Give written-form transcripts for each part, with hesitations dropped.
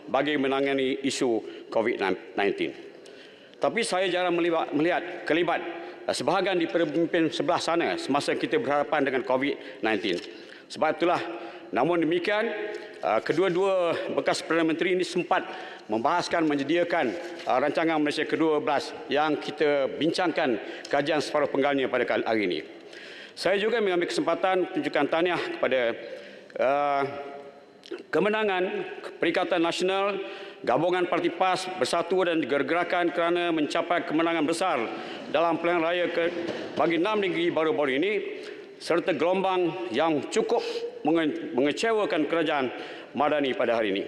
bagi menangani isu COVID-19. Tapi saya jarang melihat kelibat sebahagian di pemimpin sebelah sana semasa kita berhadapan dengan COVID-19. Sebab itulah, namun demikian, kedua-dua bekas Perdana Menteri ini sempat membahaskan menyediakan rancangan Malaysia ke-12 yang kita bincangkan kajian separuh penggalnya pada hari ini. Saya juga mengambil kesempatan tunjukkan tahniah kepada kemenangan Perikatan Nasional, Gabungan Parti PAS Bersatu dan Gerakan kerana mencapai kemenangan besar dalam pilihan raya bagi 6 negeri baru-baru ini, serta gelombang yang cukup mengecewakan kerajaan Madani pada hari ini.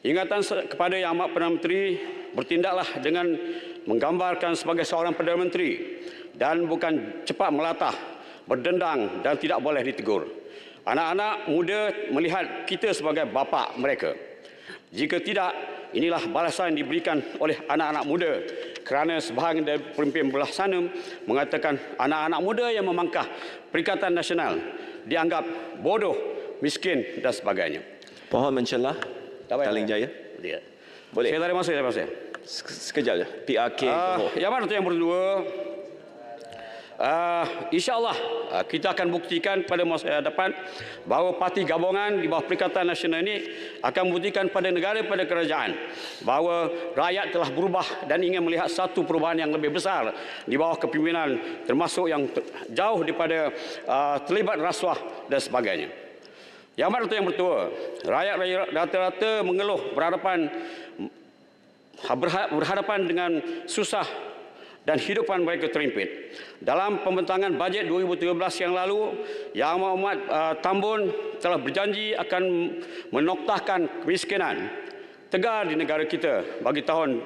Ingatan kepada Yang Amat Perdana Menteri, bertindaklah dengan menggambarkan sebagai seorang Perdana Menteri dan bukan cepat melatah, berdendang dan tidak boleh ditegur. Anak-anak muda melihat kita sebagai bapa mereka. Jika tidak, inilah balasan yang diberikan oleh anak-anak muda kerana sebahagian dari pemimpin belah sana mengatakan anak-anak muda yang memangkah Perikatan Nasional dianggap bodoh, miskin dan sebagainya. Pohon mencelah Taling Jaya. Ya. Boleh. Saya tak ada masa. Sekejap je. PRK. Yang mana tu yang berdua? InsyaAllah kita akan buktikan pada masa hadapan bahawa parti gabungan di bawah Perikatan Nasional ini akan membuktikan pada negara, pada kerajaan bahawa rakyat telah berubah dan ingin melihat satu perubahan yang lebih besar di bawah kepimpinan termasuk yang jauh daripada terlibat rasuah dan sebagainya. Yang mana itu yang bertua? Rakyat rata-rata mengeluh berhadapan dengan susah dan hidupan mereka terimpit. Dalam pembentangan bajet 2013 yang lalu, Yang Amat Tambun telah berjanji akan menoktahkan kemiskinan tegar di negara kita pada tahun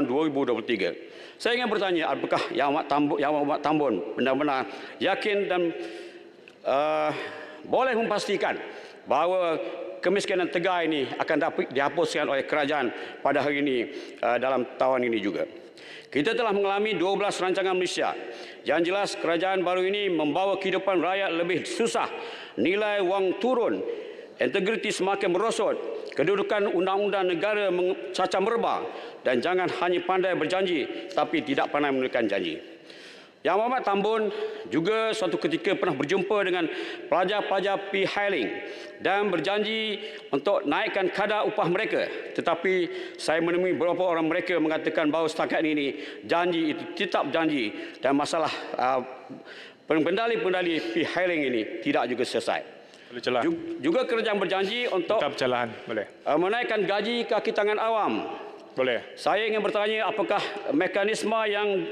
2023. Saya ingin bertanya, apakah Yang Amat Tambun benar-benar yakin dan boleh memastikan bahawa kemiskinan tegar ini akan dapat dihapuskan oleh kerajaan pada hari ini dalam tahun ini juga. Kita telah mengalami 12 rancangan Malaysia. Yang jelas kerajaan baru ini membawa kehidupan rakyat lebih susah, nilai wang turun, integriti semakin merosot, kedudukan undang-undang negara cacat merebak dan jangan hanya pandai berjanji tapi tidak pandai menunaikan janji. Yang Amat Tambun juga suatu ketika pernah berjumpa dengan pelajar-pelajar P-Hiling dan berjanji untuk naikkan kadar upah mereka. Tetapi saya menemui beberapa orang mereka mengatakan bahawa setakat ini janji itu tetap janji dan masalah pendali-pendali P-Hiling ini tidak juga selesai. Juga kerajaan berjanji untuk menaikkan gaji kaki tangan awam. Saya ingin bertanya, apakah mekanisme yang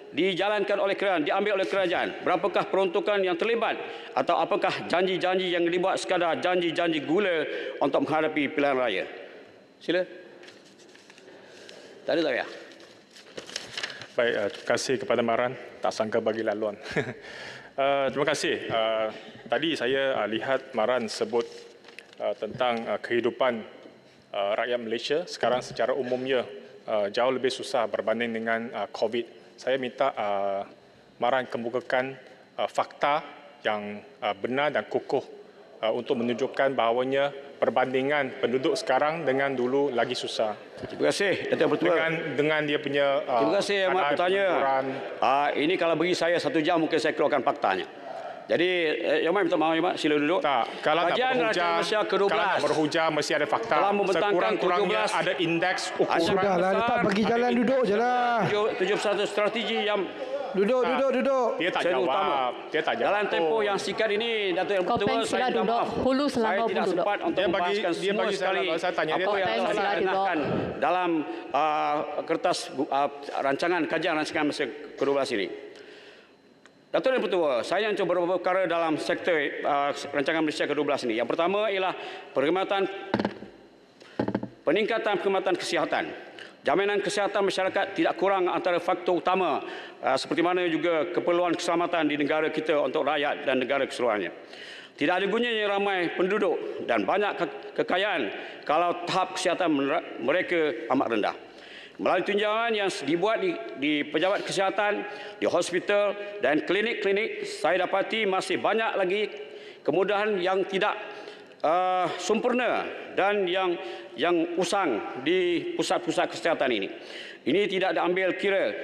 dijalankan oleh kerajaan, diambil oleh kerajaan, berapakah peruntukan yang terlibat atau apakah janji-janji yang terlibat sekadar janji-janji gula untuk menghadapi pilihan raya? Sila. Tak ada tak ya? Baik, terima kasih kepada Maran, tak sangka bagi laluan. Terima kasih. Tadi saya lihat Maran sebut tentang kehidupan rakyat Malaysia sekarang secara umumnya jauh lebih susah berbanding dengan COVID. Saya minta Maran kemukakan fakta yang benar dan kukuh untuk menunjukkan bahawanya perbandingan penduduk sekarang dengan dulu lagi susah. Terima kasih, Datuk Bertua. Dengan dia punya terima kasih, Amat bertanya. Ini kalau bagi saya 1 jam mungkin saya keluarkan faktanya. Jadi, Yang Amat minta maaf, sila duduk. Kalau nak berhujah, mesti ada fakta. Sekurang-kurangnya ada indeks ukuran. Sudahlah, letak bagi jalan duduk je lah. 71 strategi yang Duduk. Dia tak jawab. Dalam tempoh yang singkat ini, Datuk Yang Bertua, saya minta maaf. Saya tidak sempat untuk membahaskan semua sekali apa yang telah dikenalkan dalam kertas rancangan kajian rancangan Malaysia ke-12 ini. Datuk Yang Bertua, saya yang cuba beberapa perkara dalam sektor rancangan Malaysia ke-12 ini. Yang pertama ialah peningkatan perkhidmatan kesihatan. Jaminan kesihatan masyarakat tidak kurang antara faktor utama seperti mana juga keperluan keselamatan di negara kita untuk rakyat dan negara keseluruhannya. Tidak ada gunanya ramai penduduk dan banyak kekayaan kalau tahap kesihatan mereka amat rendah. Melalui tunjangan yang dibuat di pejabat kesihatan, di hospital dan klinik-klinik, saya dapati masih banyak lagi kemudahan yang tidak sempurna dan yang usang di pusat-pusat kesihatan ini. Ini tidak diambil kira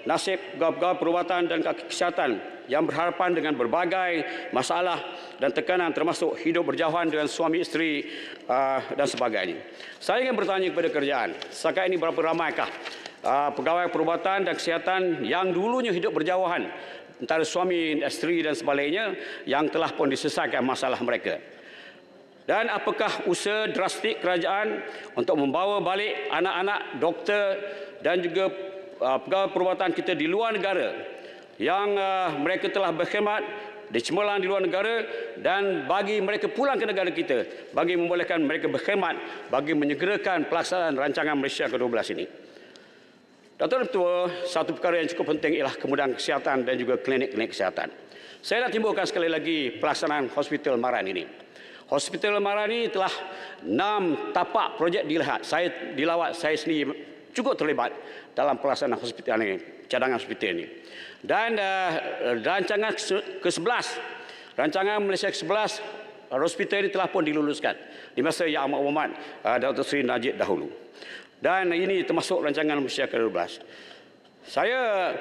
nasib pegawai perubatan dan kesihatan yang berhadapan dengan berbagai masalah dan tekanan termasuk hidup berjauhan dengan suami isteri dan sebagainya. Saya ingin bertanya kepada kerajaan, setakat ini berapa ramaikah pegawai perubatan dan kesihatan yang dulunya hidup berjauhan antara suami isteri dan sebaliknya yang telah pun diselesaikan masalah mereka? Dan apakah usaha drastik kerajaan untuk membawa balik anak-anak doktor dan juga pegawai perubatan kita di luar negara yang mereka telah berkhidmat di cemerlang di luar negara dan bagi mereka pulang ke negara kita bagi membolehkan mereka berkhidmat bagi menyegerakan pelaksanaan rancangan Malaysia ke-12 ini. Datuk Ketua, satu perkara yang cukup penting ialah kemudahan kesihatan dan juga klinik-klinik kesihatan. Saya nak timbulkan sekali lagi pelaksanaan Hospital Maran ini. Hospital Maran ini telah 6 tapak projek dilawat saya sendiri cukup terlibat dalam pelaksanaan hospital ini, cadangan hospital ini. Dan rancangan ke-11, rancangan Malaysia ke-11, hospital ini telah pun diluluskan di masa Yang Amat Berhormat Dr. Seri Najib dahulu. Dan ini termasuk rancangan Malaysia ke-12. Saya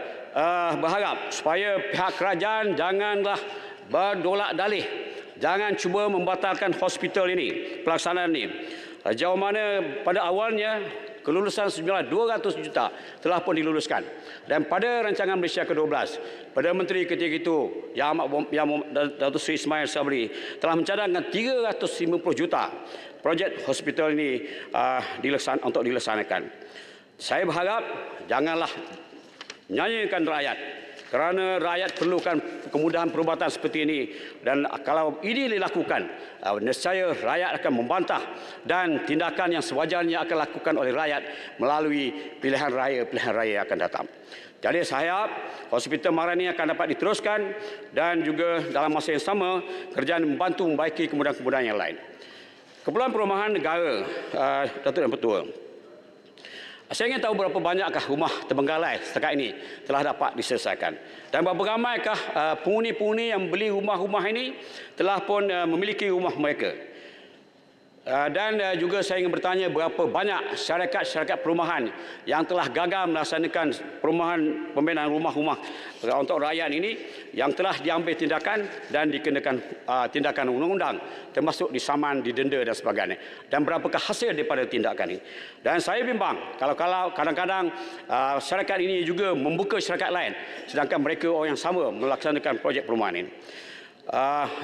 berharap supaya pihak kerajaan janganlah berdolak dalih, jangan cuba membatalkan hospital ini, pelaksanaan ini. Sejauh mana pada awalnya kelulusan sejumlah 200 juta telah pun diluluskan. Dan pada rancangan Malaysia ke-12, Perdana Menteri ketika itu Yang Datuk Seri Ismail Sabri telah mencadangkan 350 juta projek hospital ini untuk dilaksanakan. Saya berharap janganlah menyanyikan rakyat, kerana rakyat perlukan kemudahan perubatan seperti ini, dan kalau ini dilakukan, nescaya rakyat akan membantah dan tindakan yang sewajarnya akan dilakukan oleh rakyat melalui pilihan raya yang akan datang. Jadi saya harap Hospital Maran ini akan dapat diteruskan dan juga dalam masa yang sama kerajaan membantu membaiki kemudahan-kemudahan yang lain. Keperluan Perumahan Negara, Datuk Yang Pertua. Saya ingin tahu berapa banyakkah rumah terbenggalai setakat ini telah dapat diselesaikan. Dan berapa ramaikah penghuni-penghuni yang beli rumah-rumah ini telah pun memiliki rumah mereka. Dan juga saya ingin bertanya berapa banyak syarikat-syarikat perumahan yang telah gagal melaksanakan perumahan pembinaan rumah-rumah untuk rakyat ini yang telah diambil tindakan dan dikenakan tindakan undang-undang termasuk disaman, didenda dan sebagainya. Dan berapakah hasil daripada tindakan ini. Dan saya bimbang kalau kadang-kadang syarikat ini juga membuka syarikat lain sedangkan mereka orang yang sama melaksanakan projek perumahan ini.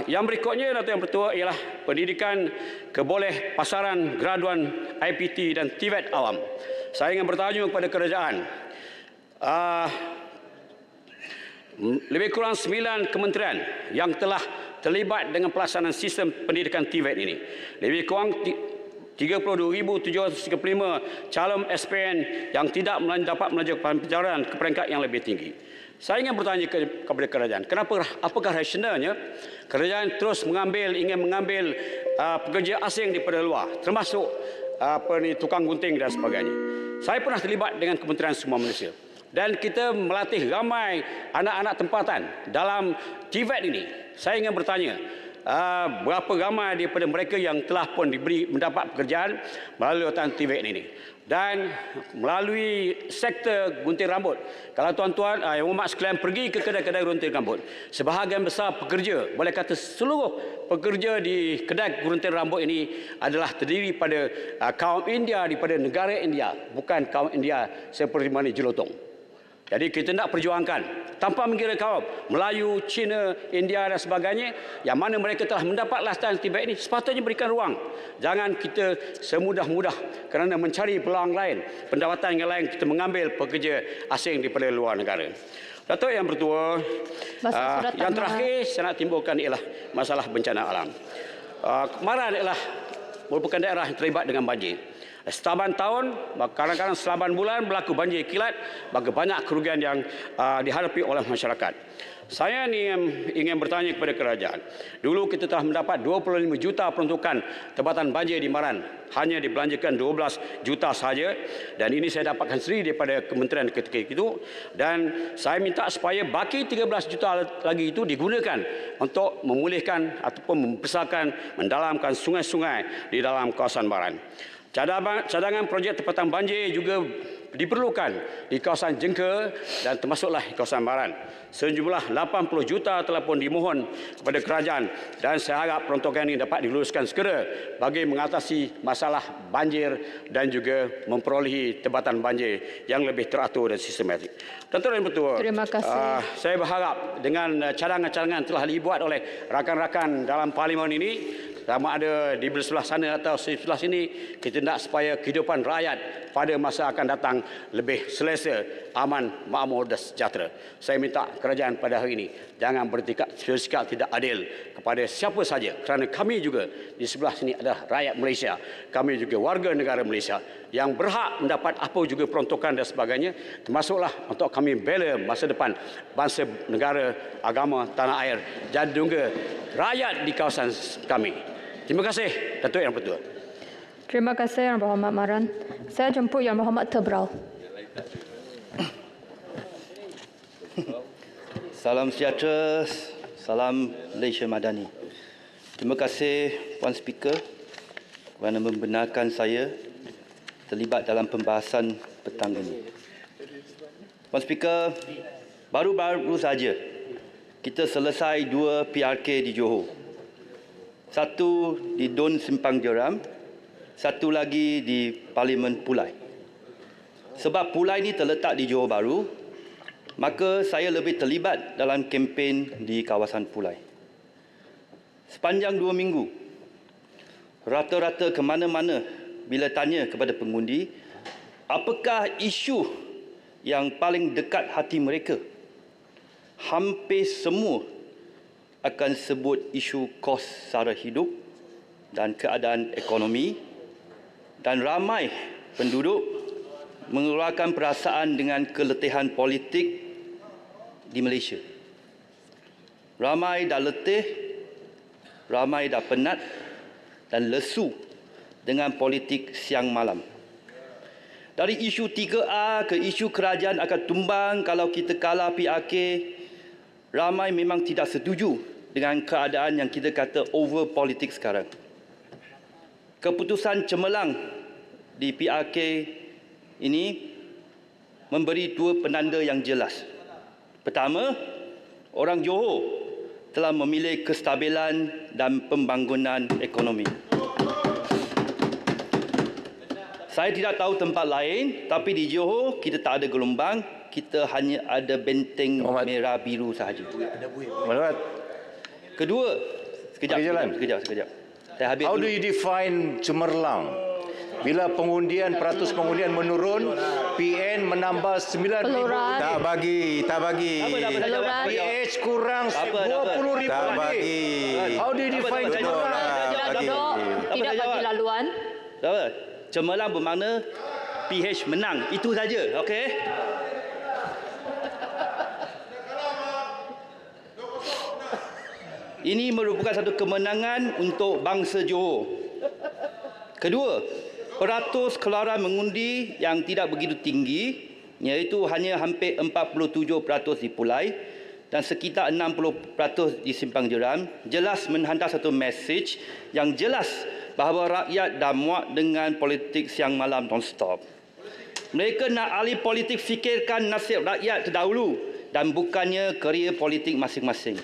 Yang berikutnya Datuk Yang Pertua ialah pendidikan keboleh pasaran graduan IPT dan TVET awam. Saya ingin bertanya kepada kerajaan, lebih kurang 9 kementerian yang telah terlibat dengan pelaksanaan sistem pendidikan TVET ini. Lebih kurang 32,735 calon SPN yang tidak dapat melanjutkan penjarahan ke peringkat yang lebih tinggi. Saya ingin bertanya kepada kerajaan, apakah rasionalnya kerajaan terus ingin mengambil pekerja asing daripada luar, termasuk tukang gunting dan sebagainya. Saya pernah terlibat dengan Kementerian Semua Manusia dan kita melatih ramai anak-anak tempatan dalam TVET ini. Saya ingin bertanya, berapa ramai daripada mereka yang telah pun mendapat pekerjaan melalui TVET ini dan melalui sektor gunting rambut. Kalau tuan-tuan yang umat sekalian pergi ke kedai-kedai gunting rambut, sebahagian besar pekerja, boleh kata seluruh pekerja di kedai gunting rambut ini adalah terdiri pada kaum India daripada negara India, bukan kaum India seperti mana jelotong. Jadi kita nak perjuangkan tanpa mengira kaum Melayu, Cina, India dan sebagainya yang mana mereka telah mendapat laksanakan TVET ini, sepatutnya berikan ruang. Jangan kita semudah-mudah kerana mencari peluang lain, pendapatan yang lain, kita mengambil pekerja asing daripada luar negara. Datuk Yang Pertua, yang terakhir saya nak timbulkan ialah masalah bencana alam. Maran ialah merupakan daerah yang terlibat dengan banjir. Setaban tahun, kadang-kadang selaban bulan berlaku banjir kilat, bagi banyak kerugian yang dihadapi oleh masyarakat. Saya ni ingin bertanya kepada kerajaan. Dulu kita telah mendapat 25 juta peruntukan tempatan banjir di Maran. Hanya dibelanjakan 12 juta sahaja. Dan ini saya dapatkan sendiri daripada kementerian ketika itu. Dan saya minta supaya baki 13 juta lagi itu digunakan untuk memulihkan ataupun membesarkan, mendalamkan sungai-sungai di dalam kawasan Maran. Cadangan projek tempatan banjir juga diperlukan di kawasan Jengka dan termasuklah di kawasan Maran. Sejumlah 80 juta telah pun dimohon kepada kerajaan dan saya harap peruntukan ini dapat diluluskan segera bagi mengatasi masalah banjir dan juga memperolehi tempatan banjir yang lebih teratur dan sistematik. Tuan-tuan dan Pertua, Terima kasih. saya berharap dengan cadangan-cadangan telah dibuat oleh rakan-rakan dalam parlimen ini, sama ada di sebelah sana atau sebelah sini, kita nak supaya kehidupan rakyat pada masa akan datang lebih selesa, aman, makmur dan sejahtera. Saya minta kerajaan pada hari ini jangan bersikap tidak adil kepada siapa saja, kerana kami juga di sebelah sini adalah rakyat Malaysia. Kami juga warga negara Malaysia yang berhak mendapat apa juga peruntukan dan sebagainya, termasuklah untuk kami bela masa depan bangsa, negara, agama, tanah air dan juga rakyat di kawasan kami. Terima kasih, Datuk Yang Pertua. Terima kasih Yang Berhormat Maran. Saya jemput Yang Berhormat Tebrau. Salam sejahtera, salam Malaysia Madani. Terima kasih Puan Speaker kerana membenarkan saya terlibat dalam pembahasan petang ini. Puan Speaker, baru-baru saja kita selesai 2 PRK di Johor. Satu di Dun Simpang Jeram, satu lagi di Parlimen Pulai. Sebab Pulai ini terletak di Johor Bahru, maka saya lebih terlibat dalam kempen di kawasan Pulai. Sepanjang 2 minggu, rata-rata ke mana-mana bila tanya kepada pengundi, apakah isu yang paling dekat hati mereka? Hampir semua akan sebut isu kos sara hidup dan keadaan ekonomi, dan ramai penduduk mengeluarkan perasaan dengan keletihan politik di Malaysia. Ramai dah letih, ramai dah penat dan lesu dengan politik siang malam. Dari isu 3A ke isu kerajaan akan tumbang kalau kita kalah PRK, ramai memang tidak setuju dengan keadaan yang kita kata over politik sekarang. Keputusan cemerlang di PRK ini memberi 2 penanda yang jelas. Pertama, orang Johor telah memilih kestabilan dan pembangunan ekonomi. Saya tidak tahu tempat lain, tapi di Johor kita tak ada gelombang, kita hanya ada benteng merah biru sahaja. Kedua, sekejap. Saya habis How dulu. do you define cemerlang? Bila peratus pengundian menurun, PN menambah 9,000. Peluran. Tak bagi. Peluran. PH kurang 20,000 Tak lagi. How do you define cemerlang? Duduk. Tidak bagi laluan. Apa? Cemerlang bermakna PH menang. Itu saja, okey? Ini merupakan satu kemenangan untuk bangsa Johor. Kedua, peratus keluaran mengundi yang tidak begitu tinggi, iaitu hanya hampir 47% di Pulai dan sekitar 60% di Simpang Jeram, jelas menghantar satu mesej yang jelas bahawa rakyat dah muak dengan politik siang malam non-stop. Mereka nak ahli politik fikirkan nasib rakyat terdahulu dan bukannya kerja politik masing-masing.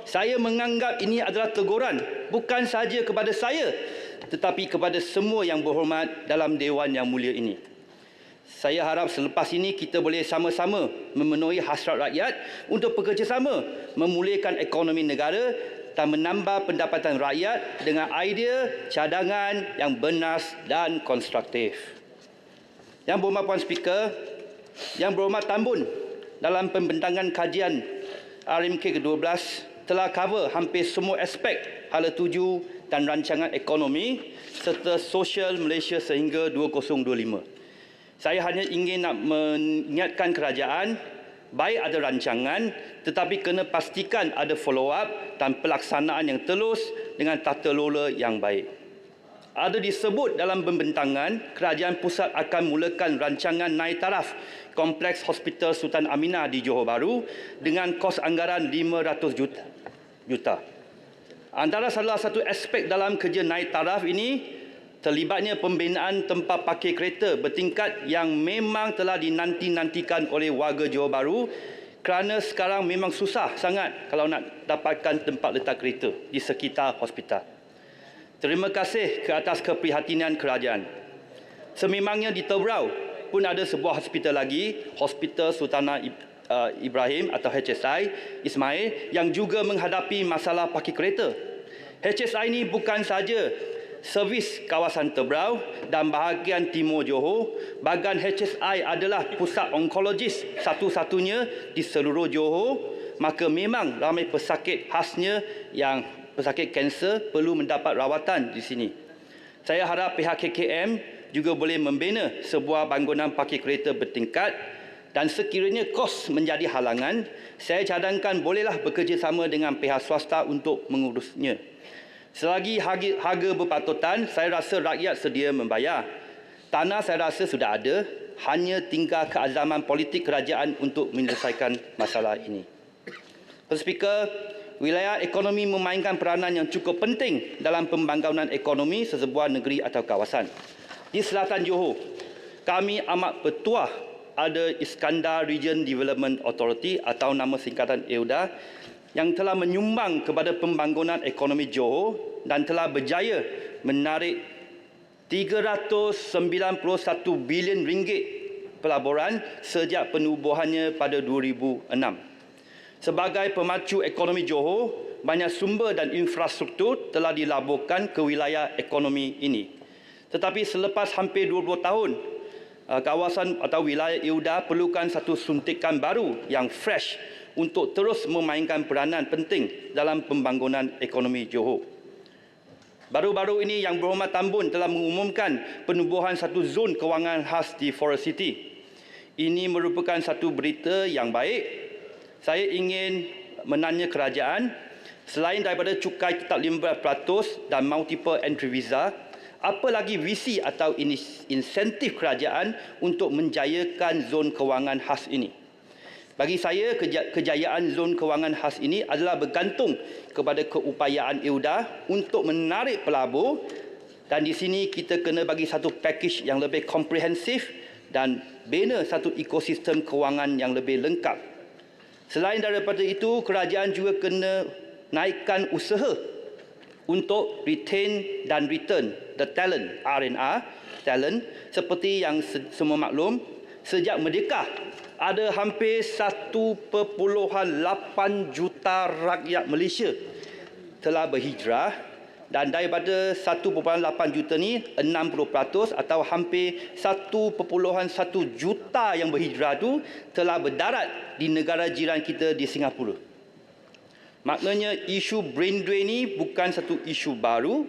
Saya menganggap ini adalah teguran bukan sahaja kepada saya tetapi kepada semua yang berhormat dalam Dewan yang mulia ini. Saya harap selepas ini kita boleh sama-sama memenuhi hasrat rakyat untuk bekerjasama memulihkan ekonomi negara dan menambah pendapatan rakyat dengan idea cadangan yang bernas dan konstruktif. Yang berhormat Puan Speaker, Yang berhormat Tambun dalam pembentangan kajian RMK ke-12 telah cover hampir semua aspek Hala Tuju dan Rancangan Ekonomi serta Sosial Malaysia sehingga 2025. Saya hanya ingin nak mengingatkan kerajaan, baik ada rancangan tetapi kena pastikan ada follow up dan pelaksanaan yang telus dengan tata lola yang baik. Ada disebut dalam pembentangan, kerajaan pusat akan mulakan rancangan naik taraf Kompleks Hospital Sultan Aminah di Johor Bahru dengan kos anggaran 500 juta. Antara salah satu aspek dalam kerja naik taraf ini, terlibatnya pembinaan tempat parkir kereta bertingkat yang memang telah dinanti-nantikan oleh warga Johor Bahru kerana sekarang memang susah sangat kalau nak dapatkan tempat letak kereta di sekitar hospital. Terima kasih ke atas keprihatinan kerajaan. Sememangnya di Tebrau pun ada sebuah hospital lagi, Hospital Sultana Ibrahim atau HSI Ismail yang juga menghadapi masalah parkir kereta. HSI ini bukan saja servis kawasan Tebrau dan bahagian timur Johor, bahkan HSI adalah pusat onkologis satu-satunya di seluruh Johor, maka memang ramai pesakit khasnya yang pesakit kanser perlu mendapat rawatan di sini. Saya harap pihak KKM juga boleh membina sebuah bangunan parkir kereta bertingkat dan sekiranya kos menjadi halangan, saya cadangkan bolehlah bekerjasama dengan pihak swasta untuk mengurusnya. Selagi harga berpatutan, saya rasa rakyat sedia membayar. Tanah saya rasa sudah ada, hanya tinggal keazaman politik kerajaan untuk menyelesaikan masalah ini. Tuan Speaker, wilayah ekonomi memainkan peranan yang cukup penting dalam pembangunan ekonomi sesebuah negeri atau kawasan. Di selatan Johor, kami amat bertuah ada Iskandar Region Development Authority atau nama singkatan EUDA yang telah menyumbang kepada pembangunan ekonomi Johor dan telah berjaya menarik 391 bilion ringgit pelaburan sejak penubuhannya pada 2006. Sebagai pemacu ekonomi Johor, banyak sumber dan infrastruktur telah dilaburkan ke wilayah ekonomi ini. Tetapi selepas hampir 20 tahun, kawasan atau wilayah EUDA perlukan satu suntikan baru yang fresh untuk terus memainkan peranan penting dalam pembangunan ekonomi Johor. Baru-baru ini Yang Berhormat Tan Bun telah mengumumkan penubuhan satu zon kewangan khas di Forest City. Ini merupakan satu berita yang baik. Saya ingin menanya kerajaan, selain daripada cukai tetap 15% dan multiple entry visa, apa lagi visi atau insentif kerajaan untuk menjayakan zon kewangan khas ini? Bagi saya, kejayaan zon kewangan khas ini adalah bergantung kepada keupayaan EUDA untuk menarik pelabur, dan di sini kita kena bagi satu package yang lebih komprehensif dan bina satu ekosistem kewangan yang lebih lengkap. Selain daripada itu, kerajaan juga kena naikkan usaha untuk retain dan return the talent, R&R, talent, seperti yang semua maklum, sejak merdeka, ada hampir 1.8 juta rakyat Malaysia telah berhijrah, dan daripada 1.8 juta ni 60% atau hampir 1.1 juta yang berhijrah tu telah berdarat di negara jiran kita di Singapura. Maknanya isu brain drain ni bukan satu isu baru,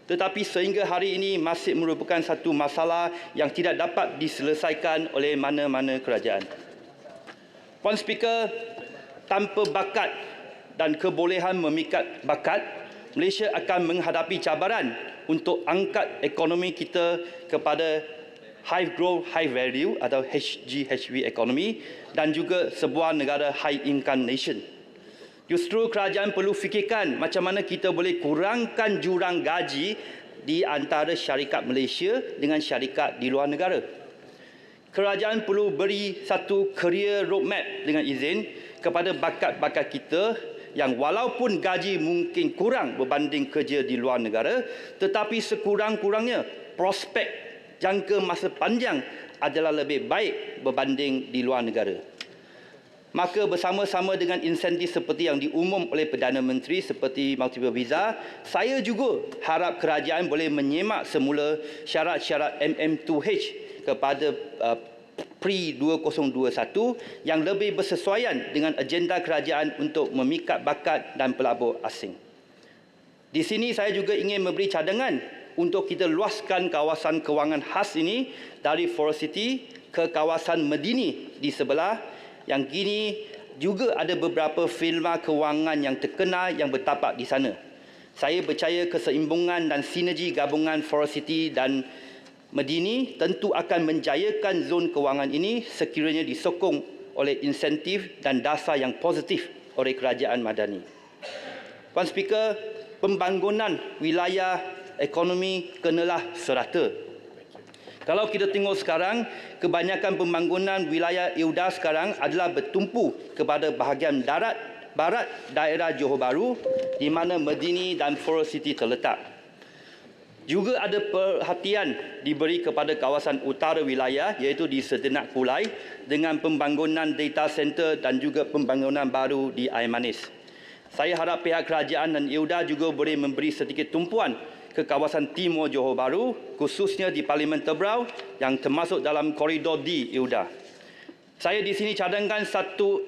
tetapi sehingga hari ini masih merupakan satu masalah yang tidak dapat diselesaikan oleh mana-mana kerajaan. Puan Speaker, tanpa bakat dan kebolehan memikat bakat, Malaysia akan menghadapi cabaran untuk angkat ekonomi kita kepada high growth, high value atau HGHV ekonomi dan juga sebuah negara high income nation. Justru kerajaan perlu fikirkan macam mana kita boleh kurangkan jurang gaji di antara syarikat Malaysia dengan syarikat di luar negara. Kerajaan perlu beri satu career roadmap dengan izin kepada bakat-bakat kita yang walaupun gaji mungkin kurang berbanding kerja di luar negara, tetapi sekurang-kurangnya prospek jangka masa panjang adalah lebih baik berbanding di luar negara. Maka bersama-sama dengan insentif seperti yang diumum oleh Perdana Menteri seperti multiple visa, saya juga harap kerajaan boleh menyemak semula syarat-syarat MM2H kepada pre-2021 yang lebih bersesuaian dengan agenda kerajaan untuk memikat bakat dan pelabur asing. Di sini saya juga ingin memberi cadangan untuk kita luaskan kawasan kewangan khas ini dari Forest City ke kawasan Medini di sebelah, yang kini juga ada beberapa firma kewangan yang terkenal yang bertapak di sana. Saya percaya keseimbungan dan sinergi gabungan Forest City dan Medini tentu akan menjayakan zon kewangan ini sekiranya disokong oleh insentif dan dasar yang positif oleh Kerajaan Madani. Puan Speaker, pembangunan wilayah ekonomi kenalah serata. Kalau kita tengok sekarang, kebanyakan pembangunan wilayah EUDA sekarang adalah bertumpu kepada bahagian barat daerah Johor Bahru di mana Medini dan Forest City terletak. Juga ada perhatian diberi kepada kawasan utara wilayah iaitu di Sedenak Kulai dengan pembangunan data center dan juga pembangunan baru di Air Manis. Saya harap pihak kerajaan dan EUDA juga boleh memberi sedikit tumpuan ke kawasan timur Johor Bahru, khususnya di Parlimen Tebrau yang termasuk dalam koridor D EUDA. Saya di sini cadangkan satu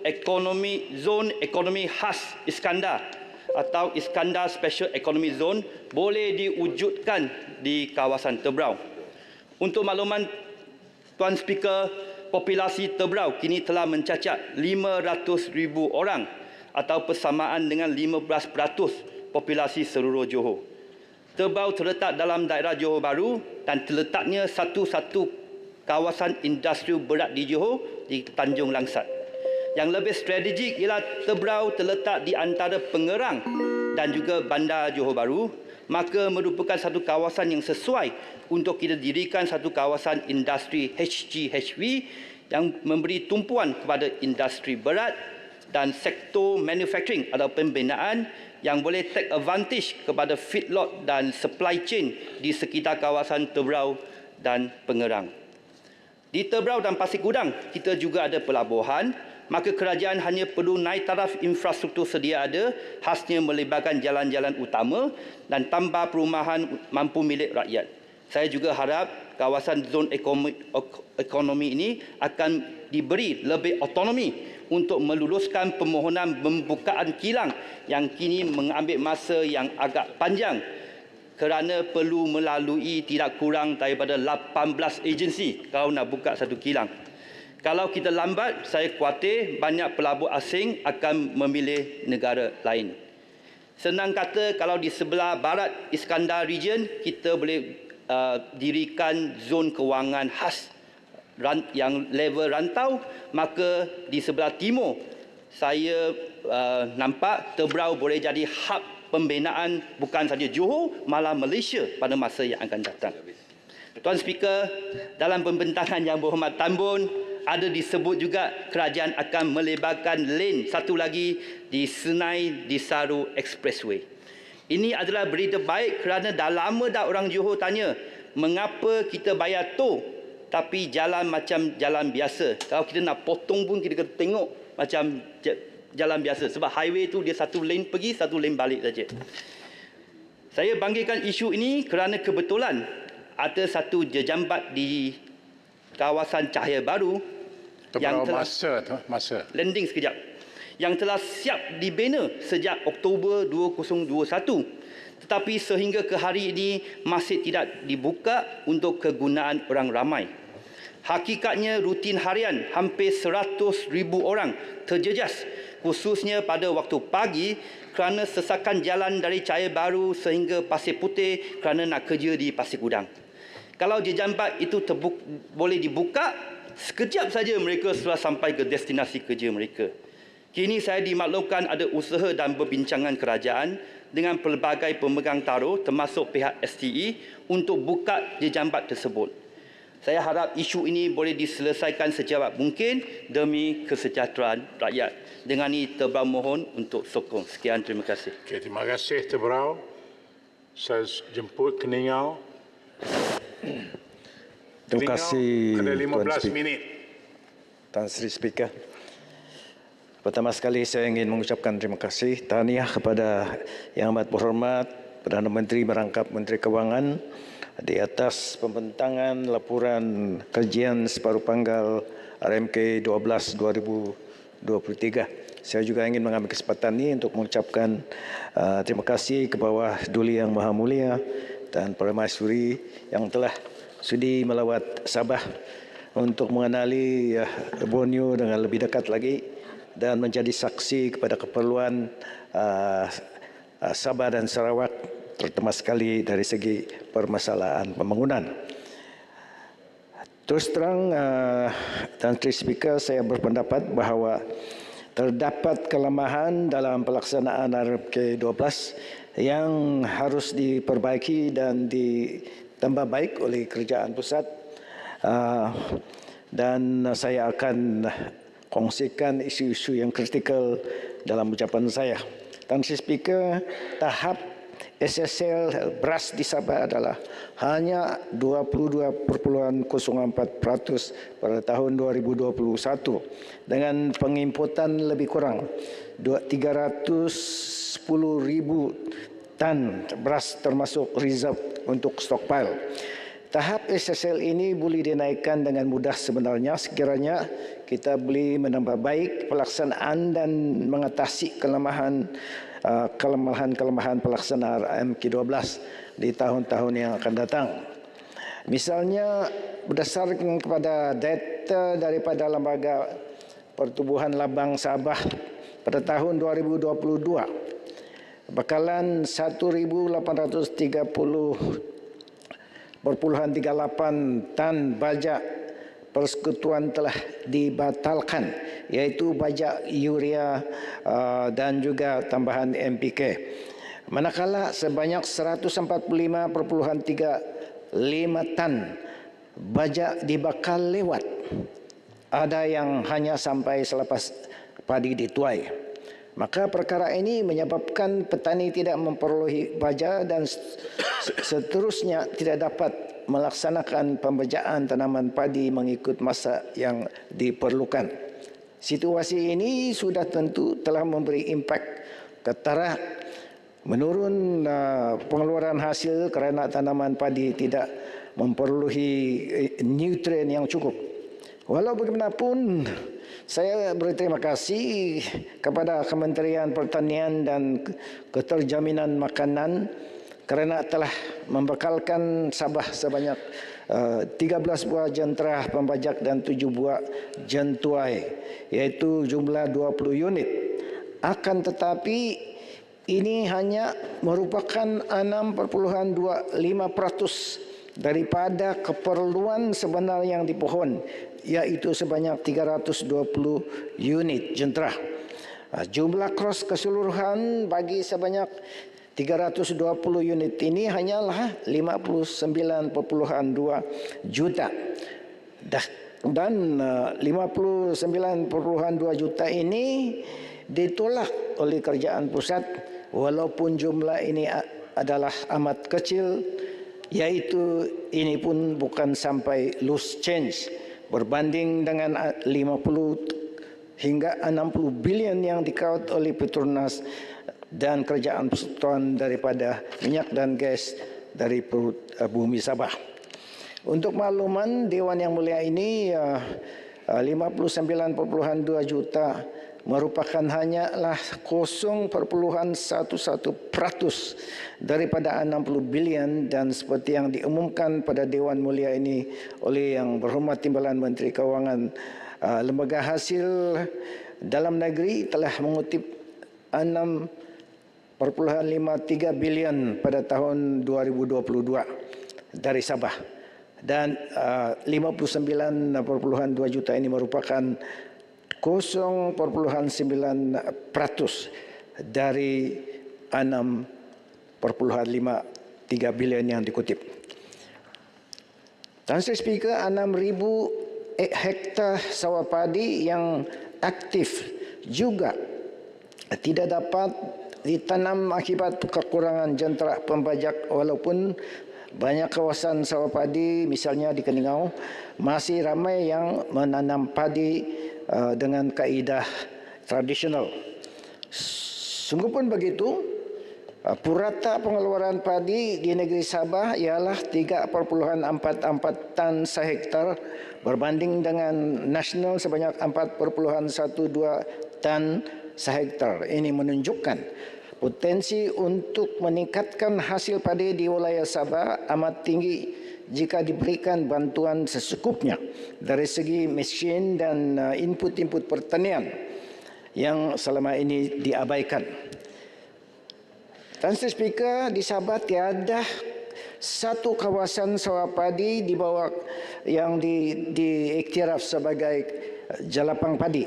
zon ekonomi khas Iskandar atau Iskandar Special Economic Zone boleh diwujudkan di kawasan Tebrau. Untuk makluman Tuan Speaker, populasi Tebrau kini telah mencacat 500,000 orang atau persamaan dengan 15% populasi seluruh Johor. Tebrau terletak dalam daerah Johor Bahru dan terletaknya satu-satu kawasan industri berat di Johor di Tanjung Langsat. Yang lebih strategik ialah Tebrau terletak di antara Pengerang dan juga Bandar Johor Bahru, maka merupakan satu kawasan yang sesuai untuk kita dirikan satu kawasan industri HGHV yang memberi tumpuan kepada industri berat dan sektor manufacturing atau pembinaan yang boleh take advantage kepada feedlot dan supply chain di sekitar kawasan Tebrau dan Pengerang. Di Tebrau dan Pasir Gudang, kita juga ada pelabuhan, maka kerajaan hanya perlu naik taraf infrastruktur sedia ada, khasnya melibatkan jalan-jalan utama dan tambah perumahan mampu milik rakyat. Saya juga harap kawasan zon ekonomi ini akan diberi lebih autonomi untuk meluluskan permohonan pembukaan kilang yang kini mengambil masa yang agak panjang kerana perlu melalui tidak kurang daripada 18 agensi kalau nak buka satu kilang. Kalau kita lambat, saya khawatir banyak pelabur asing akan memilih negara lain. Senang kata, kalau di sebelah barat Iskandar region, kita boleh dirikan zon kewangan khas yang level rantau, maka di sebelah timur, saya nampak Tebrau boleh jadi hub pembinaan bukan sahaja Johor, malah Malaysia pada masa yang akan datang. Tuan Speaker, dalam pembentangan Yang Berhormat Tan Bun, ada disebut juga kerajaan akan melebarkan lane satu lagi di Senai Desaru Expressway. Ini adalah berita baik kerana dah lama dah orang Johor tanya mengapa kita bayar tol tapi jalan macam jalan biasa. Kalau kita nak potong pun kita kena tengok macam jalan biasa sebab highway tu dia satu lane pergi satu lane balik saja. Saya bangkitkan isu ini kerana kebetulan ada satu jejambat di kawasan Cahaya Baru yang telah landing sekejap yang telah siap dibina sejak Oktober 2021 tetapi sehingga ke hari ini masih tidak dibuka untuk kegunaan orang ramai. Hakikatnya rutin harian hampir 100,000 orang terjejas khususnya pada waktu pagi kerana sesakan jalan dari Cahaya Baru sehingga Pasir Putih kerana nak kerja di Pasir Gudang. Kalau jejambat itu boleh dibuka, sekejap saja mereka sudah sampai ke destinasi kerja mereka. Kini saya dimaklumkan ada usaha dan perbincangan kerajaan dengan pelbagai pemegang taruh termasuk pihak STE untuk buka jejambat tersebut. Saya harap isu ini boleh diselesaikan secepat mungkin demi kesejahteraan rakyat. Dengan ini Tebrau mohon untuk sokong. Sekian, terima kasih. Okay, terima kasih Tebrau. Saya jemput Keningau. Terima kasih ada Tuan 15 minit. Tan Sri Speaker. Pertama sekali saya ingin mengucapkan terima kasih tahniah kepada Yang Amat Berhormat Perdana Menteri merangkap Menteri Kewangan di atas pembentangan laporan kajian separuh panggal RMK 12 2021 2023. Saya juga ingin mengambil kesempatan ini untuk mengucapkan terima kasih kepada Duli Yang Maha Mulia dan Permaisuri yang telah sudi melawat Sabah untuk mengenali Borneo dengan lebih dekat lagi dan menjadi saksi kepada keperluan Sabah dan Sarawak, terutama sekali dari segi permasalahan pembangunan. Terus terang, Tan Sri Speaker, saya berpendapat bahawa terdapat kelemahan dalam pelaksanaan RMK 12 yang harus diperbaiki dan ditambah baik oleh kerajaan pusat. Dan saya akan kongsikan isu-isu yang kritikal dalam ucapan saya. Tan Sri Speaker, tahap SSL beras di Sabah adalah hanya 22.04% pada tahun 2021 dengan pengimportan lebih kurang 310,000 tan beras termasuk reserve untuk stockpile. Tahap SSL ini boleh dinaikkan dengan mudah sebenarnya sekiranya kita boleh menambah baik pelaksanaan dan mengatasi kelemahan pelaksanaan MK12 di tahun-tahun yang akan datang. Misalnya berdasarkan kepada data daripada Lembaga Pertubuhan Labang Sabah pada tahun 2022, bekalan 1,830.38 tan bajak persekutuan telah dibatalkan, iaitu bajak urea dan juga tambahan NPK. Manakala sebanyak 145.35 tan bajak dibakal lewat. Ada yang hanya sampai selepas padi dituai. Maka perkara ini menyebabkan petani tidak memperolehi baja dan seterusnya tidak dapat melaksanakan pembajaan tanaman padi mengikut masa yang diperlukan. Situasi ini sudah tentu telah memberi impak ketara menurun pengeluaran hasil kerana tanaman padi tidak memperolehi nutrien yang cukup. Walau bagaimanapun, saya berterima kasih kepada Kementerian Pertanian dan Keterjaminan Makanan kerana telah membekalkan Sabah sebanyak 13 buah jentera pembajak dan 7 buah jentuai, iaitu jumlah 20 unit. Akan tetapi ini hanya merupakan 6.25% daripada keperluan sebenar yang dipohon, iaitu sebanyak 320 unit jentera. Jumlah kos keseluruhan bagi sebanyak 320 unit ini hanyalah 59.2 juta. Dan 59.2 juta ini ditolak oleh kerajaan pusat walaupun jumlah ini adalah amat kecil, iaitu ini pun bukan sampai loose change berbanding dengan 50 hingga 60 bilion yang dikaut oleh Petronas dan kerajaan persekutuan daripada minyak dan gas dari perut bumi Sabah. Untuk makluman, Dewan Yang Mulia ini 59.2 juta merupakan hanyalah 0.11% daripada 60 bilion, dan seperti yang diumumkan pada Dewan Mulia ini oleh Yang Berhormat Timbalan Menteri Kewangan, lembaga hasil dalam negeri telah mengutip 6.53 bilion pada tahun 2022 dari Sabah, dan 59.2 juta ini merupakan 0.9% dari 6.53 bilion yang dikutip. Tan Sri Speaker, 6,000 hektar sawah padi yang aktif juga tidak dapat ditanam akibat kekurangan jentera pembajak, walaupun banyak kawasan sawah padi misalnya di Keningau masih ramai yang menanam padi dengan kaedah tradisional. Sungguh pun begitu, Purata pengeluaran padi di negeri Sabah ialah 3,44 tan sehektar berbanding dengan nasional sebanyak 4,12 tan sehektar. Ini menunjukkan potensi untuk meningkatkan hasil padi di wilayah Sabah amat tinggi jika diberikan bantuan secukupnya dari segi mesin dan input-input pertanian yang selama ini diabaikan. Tan Sri Speaker, di Sabah tiada satu kawasan sawah padi di bawah yang diiktiraf sebagai jalapang padi.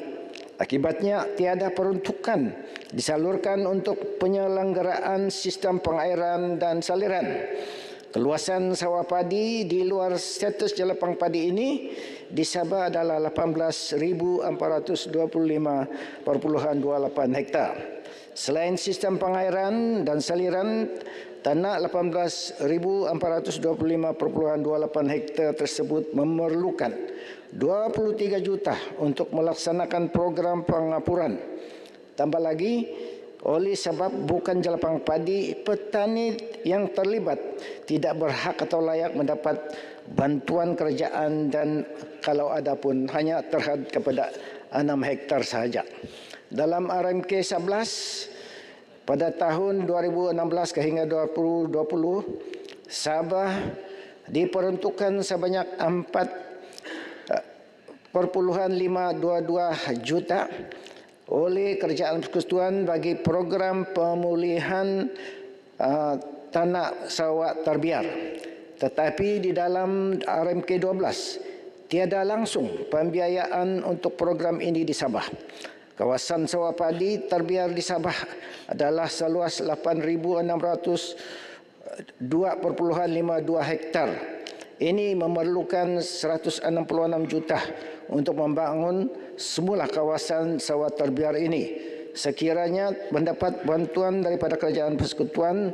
Akibatnya tiada peruntukan disalurkan untuk penyelenggaraan sistem pengairan dan saliran. Keluasan sawah padi di luar status jalapang padi ini di Sabah adalah 18,425,28 hektar. Selain sistem pengairan dan saliran, tanah 18,425,28 hektar tersebut memerlukan 23 juta untuk melaksanakan program pengapuran. Tambah lagi, oleh sebab bukan jalapang padi, petani yang terlibat tidak berhak atau layak mendapat bantuan kerajaan dan kalau ada pun hanya terhad kepada 6 hektar sahaja. Dalam RMK 11 pada tahun 2016 hingga 2020, Sabah diperuntukkan sebanyak 4,522 juta oleh Kerajaan Persekutuan bagi program pemulihan tanah sawah terbiar. Tetapi di dalam RMK 12 tiada langsung pembiayaan untuk program ini di Sabah. Kawasan sawah padi terbiar di Sabah adalah seluas 8,602,52 hektar. Ini memerlukan 166 juta untuk membangun semula kawasan sawah terbiar ini. Sekiranya mendapat bantuan daripada Kerajaan Persekutuan,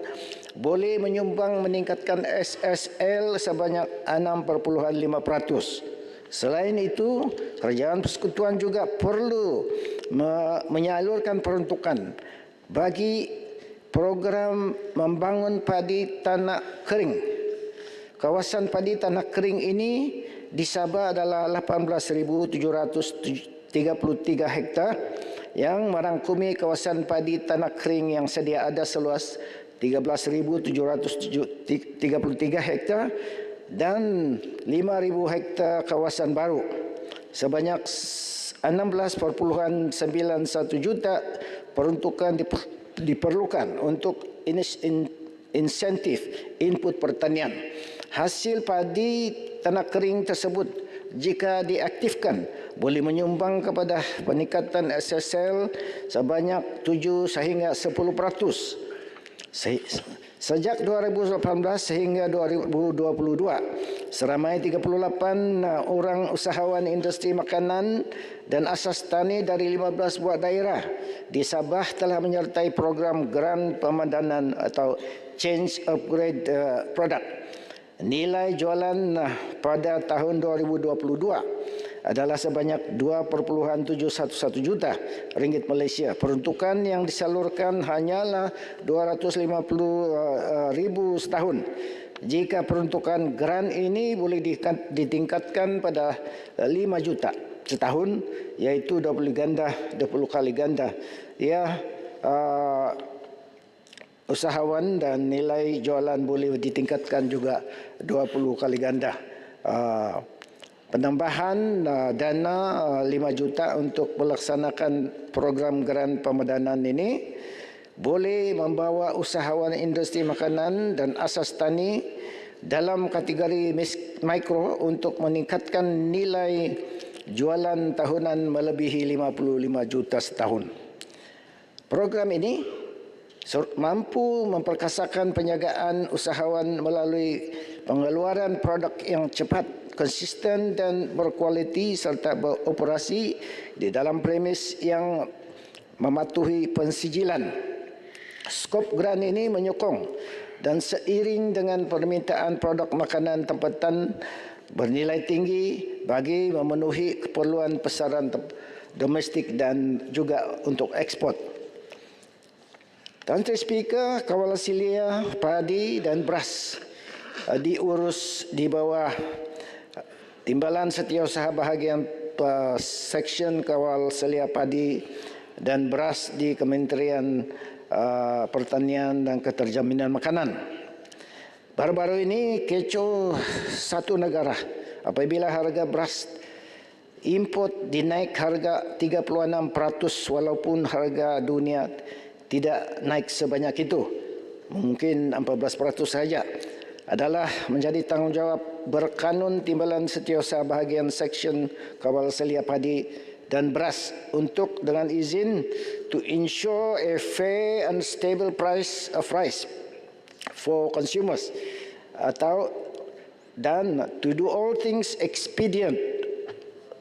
boleh menyumbang meningkatkan SSL sebanyak 6,5%. Selain itu, Kerajaan Persekutuan juga perlu menyalurkan peruntukan bagi program membangun padi tanah kering. Kawasan padi tanah kering ini di Sabah adalah 18,733 hektar yang merangkumi kawasan padi tanah kering yang sedia ada seluas 13,733 hektar dan 5,000 hektar kawasan baru. Sebanyak 16,91 juta peruntukan diperlukan untuk insentif input pertanian. Hasil padi tanah kering tersebut jika diaktifkan boleh menyumbang kepada peningkatan SSL sebanyak 7 sehingga 10%. Sejak 2018 sehingga 2022, seramai 38 orang usahawan industri makanan dan asas tani dari 15 buah daerah di Sabah telah menyertai program Grant Pemadanan atau Change Upgrade Product. Nilai jualan pada tahun 2022 adalah sebanyak 2,711 juta ringgit Malaysia. Peruntukan yang disalurkan hanyalah 250,000 setahun. Jika peruntukan grant ini boleh ditingkatkan pada 5 juta setahun, iaitu 20 kali ganda. Usahawan dan nilai jualan boleh ditingkatkan juga 20 kali ganda. Penambahan dana 5 juta untuk melaksanakan program Grant Pemadanan ini boleh membawa usahawan industri makanan dan asas tani dalam kategori mikro untuk meningkatkan nilai jualan tahunan melebihi 55 juta setahun. Program ini mampu memperkasakan penjagaan usahawan melalui pengeluaran produk yang cepat, konsisten dan berkualiti serta beroperasi di dalam premis yang mematuhi pensijilan. Skop grant ini menyokong dan seiring dengan permintaan produk makanan tempatan bernilai tinggi bagi memenuhi keperluan pasaran domestik dan juga untuk ekspor. Tuan Sri Speaker, kawal silia padi dan beras diurus di bawah Timbalan Setiausaha Bahagian Seksyen Kawal Selia Padi dan Beras di Kementerian Pertanian dan Keterjaminan Makanan. Baru-baru ini kecoh satu negara apabila harga beras import dinaik harga 36% walaupun harga dunia tidak naik sebanyak itu. Mungkin 14% saja. Adalah menjadi tanggungjawab berkanun Timbalan Setiausaha Bahagian Seksyen Kawal Selia Padi dan Beras untuk dengan izin to ensure a fair and stable price of rice for consumers dan to do all things expedient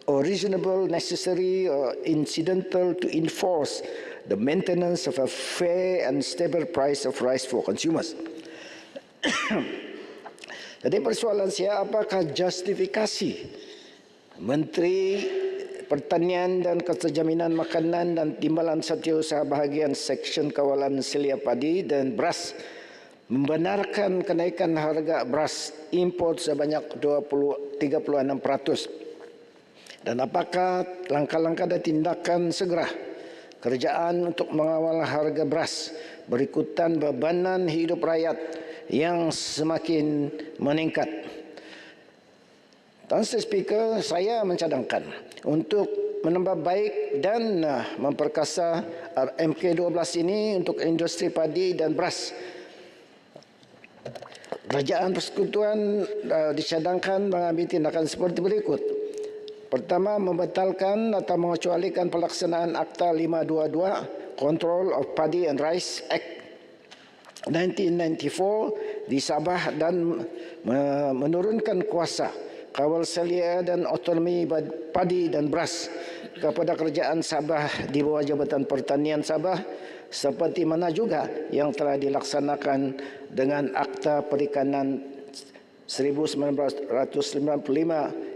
or reasonable, necessary or incidental to enforce the maintenance of a fair and stable price of rice for consumers. Jadi persoalan saya, apakah justifikasi Menteri Pertanian dan Keterjaminan Makanan dan Timbalan Setiausaha Bahagian Seksyen Kawalan Selia Padi dan Beras membenarkan kenaikan harga beras import sebanyak 36%? Dan apakah langkah-langkah dan tindakan segera kerjaan untuk mengawal harga beras berikutan bebanan hidup rakyat yang semakin meningkat? Tuan Sri Speaker, saya mencadangkan untuk menambah baik dan memperkasa RMK12 ini untuk industri padi dan beras. Kerajaan Persekutuan dicadangkan mengambil tindakan seperti berikut. Pertama, membatalkan atau mengecualikan pelaksanaan Akta 522 Control of Paddy and Rice Act 1994 di Sabah dan menurunkan kuasa kawal selia dan otonomi padi dan beras kepada Kerajaan Sabah di bawah Jabatan Pertanian Sabah seperti mana juga yang telah dilaksanakan dengan Akta Perikanan 1995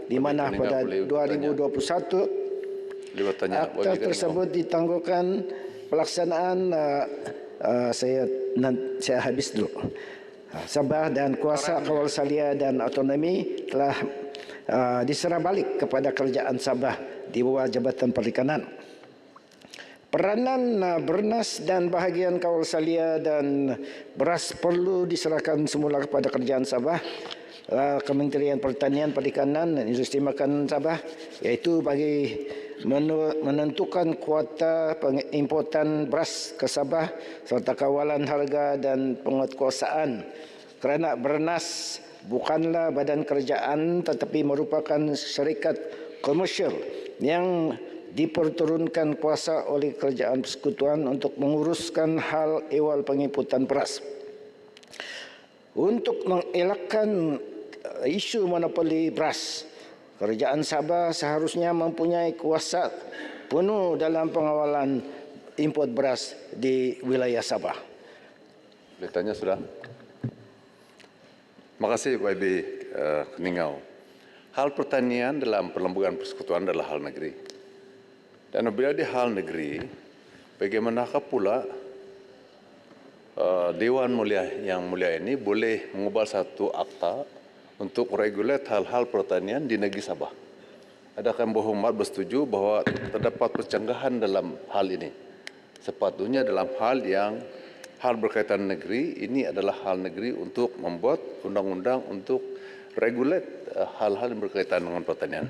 di mana pada 2021 akta tersebut ditangguhkan pelaksanaan saya habis dulu. Sabah dan kuasa kawal salia dan otonomi telah diserah balik kepada Kerajaan Sabah di bawah Jabatan Perikanan. Peranan bernas dan bahagian kawal salia dan beras perlu diserahkan semula kepada Kerajaan Sabah, Kementerian Pertanian, Perikanan dan Industri Makanan Sabah, iaitu bagi menentukan kuota pengimportan beras ke Sabah serta kawalan harga dan penguatkuasaan. Kerana bernas bukanlah badan kerajaan tetapi merupakan syarikat komersial yang diperturunkan kuasa oleh Kerajaan Persekutuan untuk menguruskan hal ehwal pengimportan beras. Untuk mengelakkan isu monopoli beras, Kerajaan Sabah seharusnya mempunyai kuasa penuh dalam pengawalan import beras di wilayah Sabah. Boleh tanya sudah? Terima kasih YB Keningau. Hal pertanian dalam perlembagaan persekutuan adalah hal negeri. Dan apabila di hal negeri, bagaimanakah pula Dewan Mulia yang mulia ini boleh mengubah satu akta untuk regulate hal-hal pertanian di negeri Sabah? Adakah berhormat bersetuju bahawa terdapat percanggahan dalam hal ini? Sepatutnya dalam hal berkaitan negeri, ini adalah hal negeri untuk membuat undang-undang untuk regulate hal-hal yang berkaitan dengan pertanian.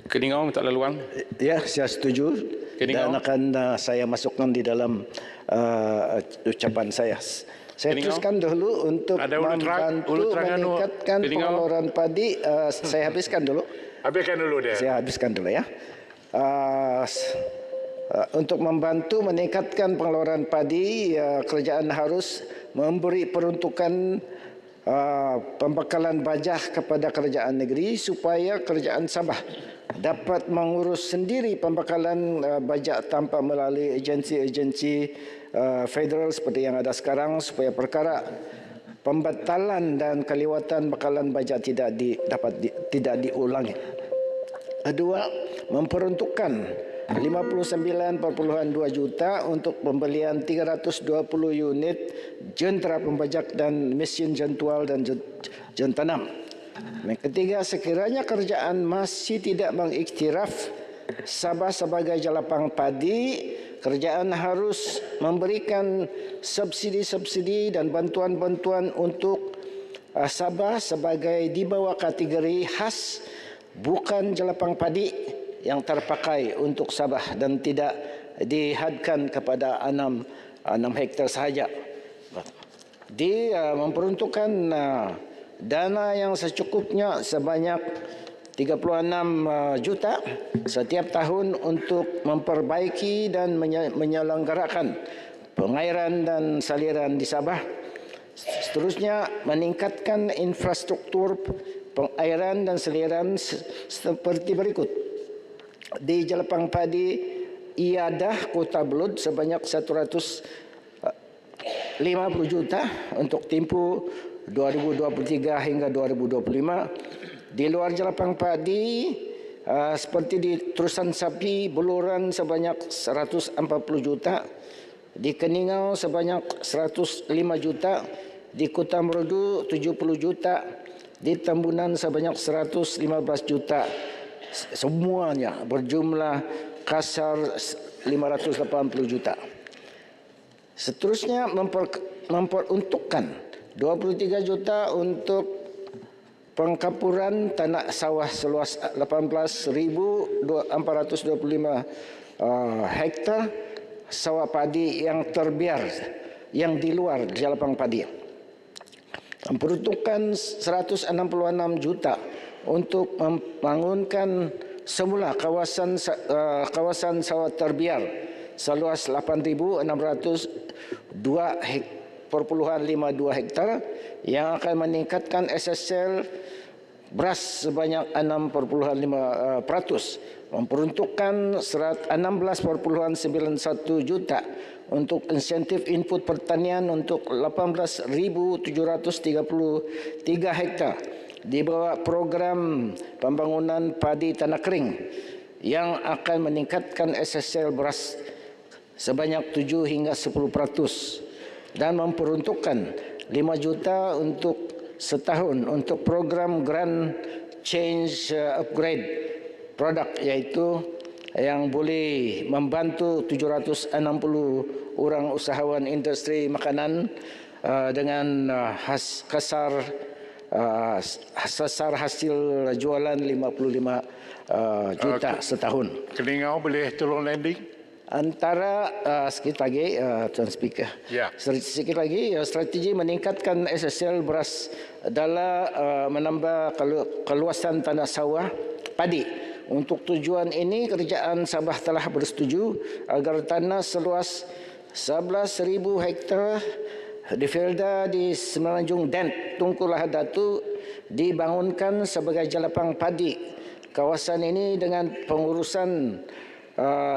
Keningau minta laluan. Ya, saya setuju. Keningau. Dan akan saya masukkan di dalam ucapan saya. Saya teruskan dulu untuk membantu meningkatkan pengeluaran padi. Saya habiskan dulu. Habiskan dulu dia. Saya habiskan dulu ya. Untuk membantu meningkatkan pengeluaran padi, kerajaan harus memberi peruntukan pembekalan bajah kepada kerajaan negeri supaya kerajaan Sabah dapat mengurus sendiri pembekalan bajak tanpa melalui agensi-agensi federal seperti yang ada sekarang, supaya perkara pembatalan dan kelewatan bekalan bajak tidak diulangi. Kedua, memperuntukkan 59.2 juta untuk pembelian 320 unit jentera pembajak dan mesin jentual dan jentanam. Yang ketiga, sekiranya kerajaan masih tidak mengiktiraf Sabah sebagai jalapang padi, kerajaan harus memberikan subsidi-subsidi dan bantuan-bantuan untuk Sabah sebagai di bawah kategori khas bukan jalapang padi yang terpakai untuk Sabah dan tidak dihadkan kepada 6 hektar sahaja. Dia memperuntukkan dana yang secukupnya sebanyak 36 juta setiap tahun untuk memperbaiki dan menyelenggarakan pengairan dan saliran di Sabah. Seterusnya, meningkatkan infrastruktur pengairan dan saliran seperti berikut. Di Jelapang Padi Iadah Kota Belud sebanyak 150 juta untuk tempoh 2023 hingga 2025. Di luar Jelapang Padi seperti di Terusan Sapi Beluran sebanyak 140 juta, di Keningau sebanyak 105 juta, di Kota Merudu 70 juta, di Tambunan sebanyak 115 juta. Semuanya berjumlah kasar 580 juta. Seterusnya memperuntukkan 23 juta untuk pengkapuran tanah sawah seluas 18.425 hektar sawah padi yang terbiar yang di luar Jelapang Padi. Memperuntukkan 166 juta untuk membangunkan semula kawasan sawah terbiar seluas 8.602,52 hektar yang akan meningkatkan SSL beras sebanyak 6,5%. Memperuntukkan 16,91 juta untuk insentif input pertanian untuk 18.733 hektar di bawah program pembangunan padi tanah kering yang akan meningkatkan SSL beras sebanyak 7 hingga 10%, dan memperuntukkan 5 juta untuk setahun untuk program Grand Change Upgrade Product, yaitu yang boleh membantu 760 orang usahawan industri makanan dengan kasar hasil jualan 55 juta setahun. Keningau boleh tolong landing? Antara sikit lagi Tuan Speaker. Ya. Sikit lagi strategi meningkatkan SSL beras adalah menambah keluasan tanah sawah padi. Untuk tujuan ini kerajaan Sabah telah bersetuju agar tanah seluas 11,000 hektar di Felda di Semenanjung Dent, Tunku Lahadatu dibangunkan sebagai jalapang padi. Kawasan ini dengan pengurusan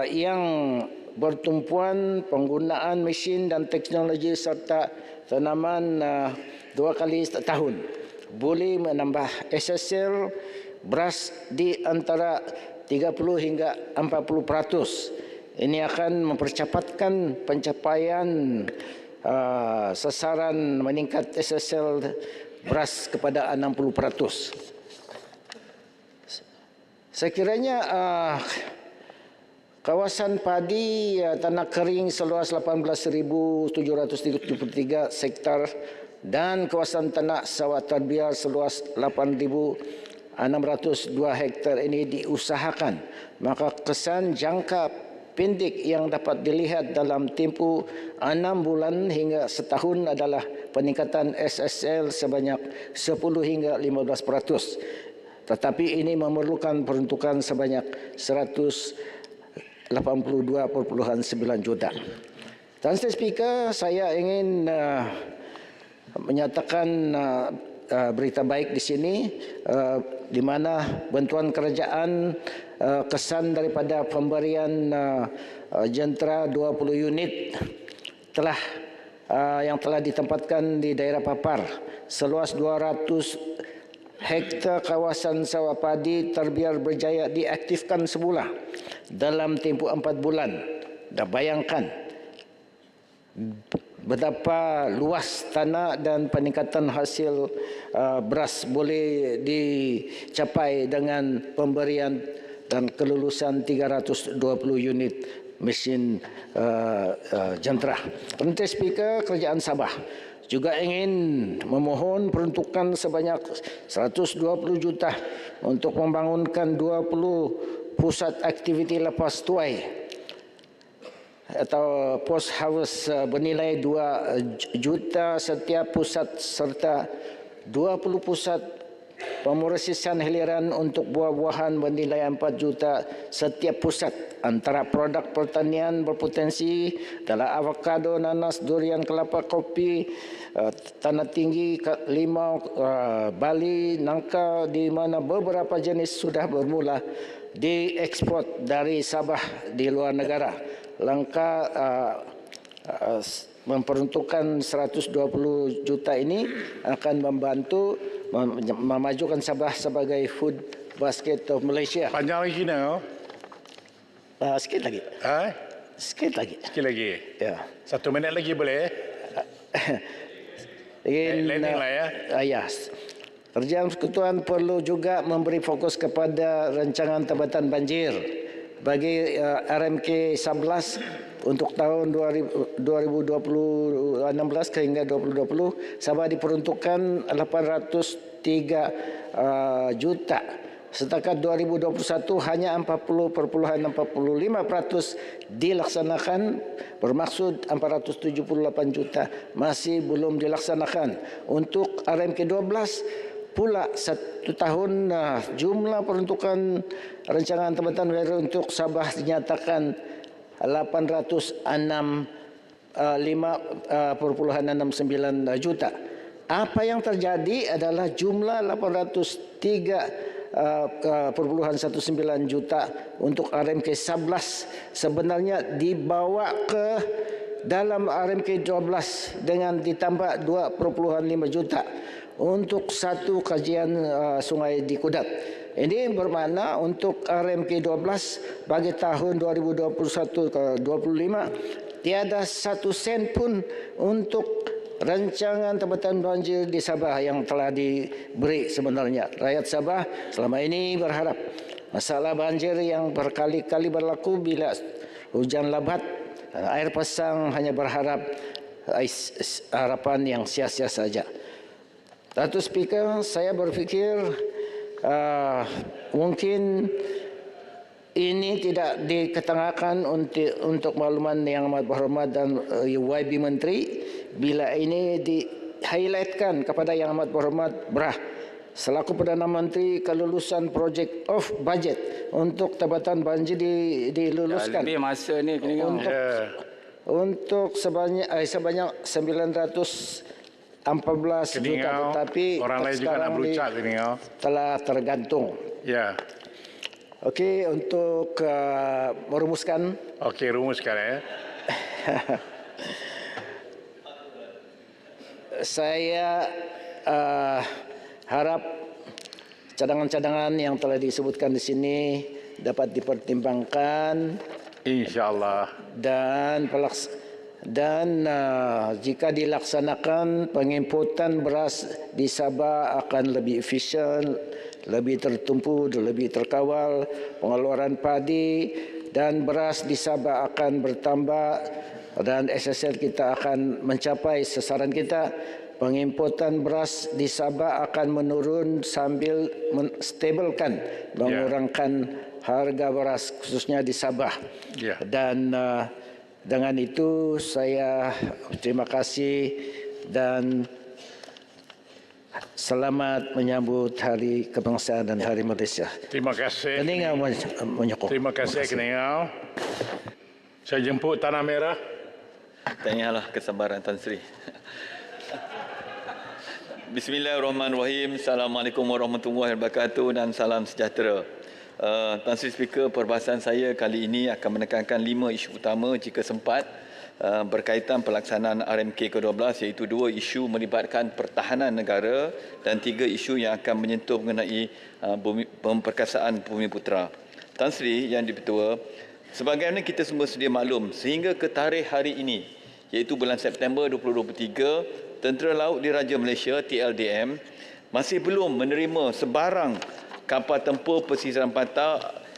yang bertumpuan penggunaan mesin dan teknologi serta tanaman 2 kali setahun boleh menambah SSL beras di antara 30 hingga 40%. Ini akan mempercepatkan pencapaian sasaran meningkat SSL beras kepada 60%. Sekiranya kawasan padi tanah kering seluas 18.733 hektar dan kawasan tanah sawah terbiar seluas 8.602 hektar ini diusahakan, maka kesan jangka pendek yang dapat dilihat dalam tempoh 6 bulan hingga setahun adalah peningkatan SSL sebanyak 10 hingga 15%. Tetapi ini memerlukan peruntukan sebanyak 182,9 juta. Tuan Speaker, saya ingin menyatakan berita baik di sini, di mana bantuan kerajaan kesan daripada pemberian jentera 20 unit yang telah ditempatkan di daerah Papar seluas 200 hektar kawasan sawah padi terbiar berjaya diaktifkan semula. dalam tempoh 4 bulan. Dah bayangkan betapa luas tanah dan peningkatan hasil beras boleh dicapai dengan pemberian dan kelulusan 320 unit mesin jentera. Perintah Speaker, Kerajaan Sabah juga ingin memohon peruntukan sebanyak 120 juta untuk membangunkan 20 pusat aktiviti lepas tuai atau post harvest bernilai 2 juta setiap pusat serta 20 pusat pemrosisan hiliran untuk buah-buahan bernilai 4 juta setiap pusat. Antara produk pertanian berpotensi adalah avokado, nanas, durian, kelapa, kopi, tanah tinggi, limau, bali, nangka, di mana beberapa jenis sudah bermula diekspor dari Sabah di luar negara. Langkah memperuntukkan 120 juta ini akan membantu memajukan Sabah sebagai food basket of Malaysia. Panjang lagi nak? Sikit lagi. Sikit lagi. Sikit lagi. Ya. 1 minit lagi boleh? Landing lah ya. Ya. Kerajaan Persekutuan perlu juga memberi fokus kepada rancangan Tempatan Banjir bagi RMK 11 untuk tahun 2016 hingga 2020. Sabah diperuntukkan 803 juta. Setakat 2021 hanya 40,45% dilaksanakan, bermaksud 478 juta masih belum dilaksanakan. Untuk RMK 12 pula 1 tahun jumlah peruntukan rancangan Tempatan Banjir untuk Sabah dinyatakan 865,69 juta. Apa yang terjadi adalah jumlah 803,19 juta untuk RMK 11 sebenarnya dibawa ke dalam RMK 12 dengan ditambah 2,5 juta untuk satu kajian sungai di Kudat. Ini bermakna untuk RMK 12 bagi tahun 2021 ke 25 tiada 1 sen pun untuk rancangan Tempatan Banjir di Sabah yang telah diberi sebenarnya. Rakyat Sabah selama ini berharap masalah banjir yang berkali-kali berlaku bila hujan lebat, air pasang, hanya berharap harapan yang sia-sia saja. Datuk Speaker, saya berfikir mungkin ini tidak diketengahkan untuk makluman yang amat berhormat dan YB Menteri bila ini di-highlightkan kepada yang amat berhormat Brah selaku Perdana Menteri kelulusan projek of budget untuk Tempatan Banjir diluluskan. Lebih masa ni untuk sebanyak 914 juta, tetapi orang lain juga nak berucap ini. Telah tergantung. Ya. Okey, untuk merumuskan. Okey, rumuskan ya. Saya harap cadangan-cadangan yang telah disebutkan di sini dapat dipertimbangkan. InsyaAllah. Dan jika dilaksanakan, penginputan beras di Sabah akan lebih efisien, lebih tertumpu dan lebih terkawal. Pengeluaran padi dan beras di Sabah akan bertambah dan SSL kita akan mencapai sasaran kita. Penginputan beras di Sabah akan menurun sambil menstabilkan, mengurangkan harga beras khususnya di Sabah. Dan dengan itu saya terima kasih dan selamat menyambut Hari Kebangsaan dan Hari Malaysia. Terima kasih. Keningau menyokong. Terima kasih Keningau. Saya jemput Tanah Merah. Tanyalah kesabaran Tan Sri. Bismillahirrahmanirrahim. Assalamualaikum warahmatullahi wabarakatuh dan salam sejahtera. Tan Sri Speaker, perbahasan saya kali ini akan menekankan 5 isu utama jika sempat berkaitan pelaksanaan RMK ke-12 iaitu 2 isu melibatkan pertahanan negara dan 3 isu yang akan menyentuh mengenai pemperkasaan Bumi Putera. Tan Sri Yang Di-Pertua, sebagaimana kita semua sedia maklum, sehingga ke tarikh hari ini, iaitu bulan September 2023, Tentera Laut Diraja Malaysia TLDM masih belum menerima sebarang kapal tempur pesisiran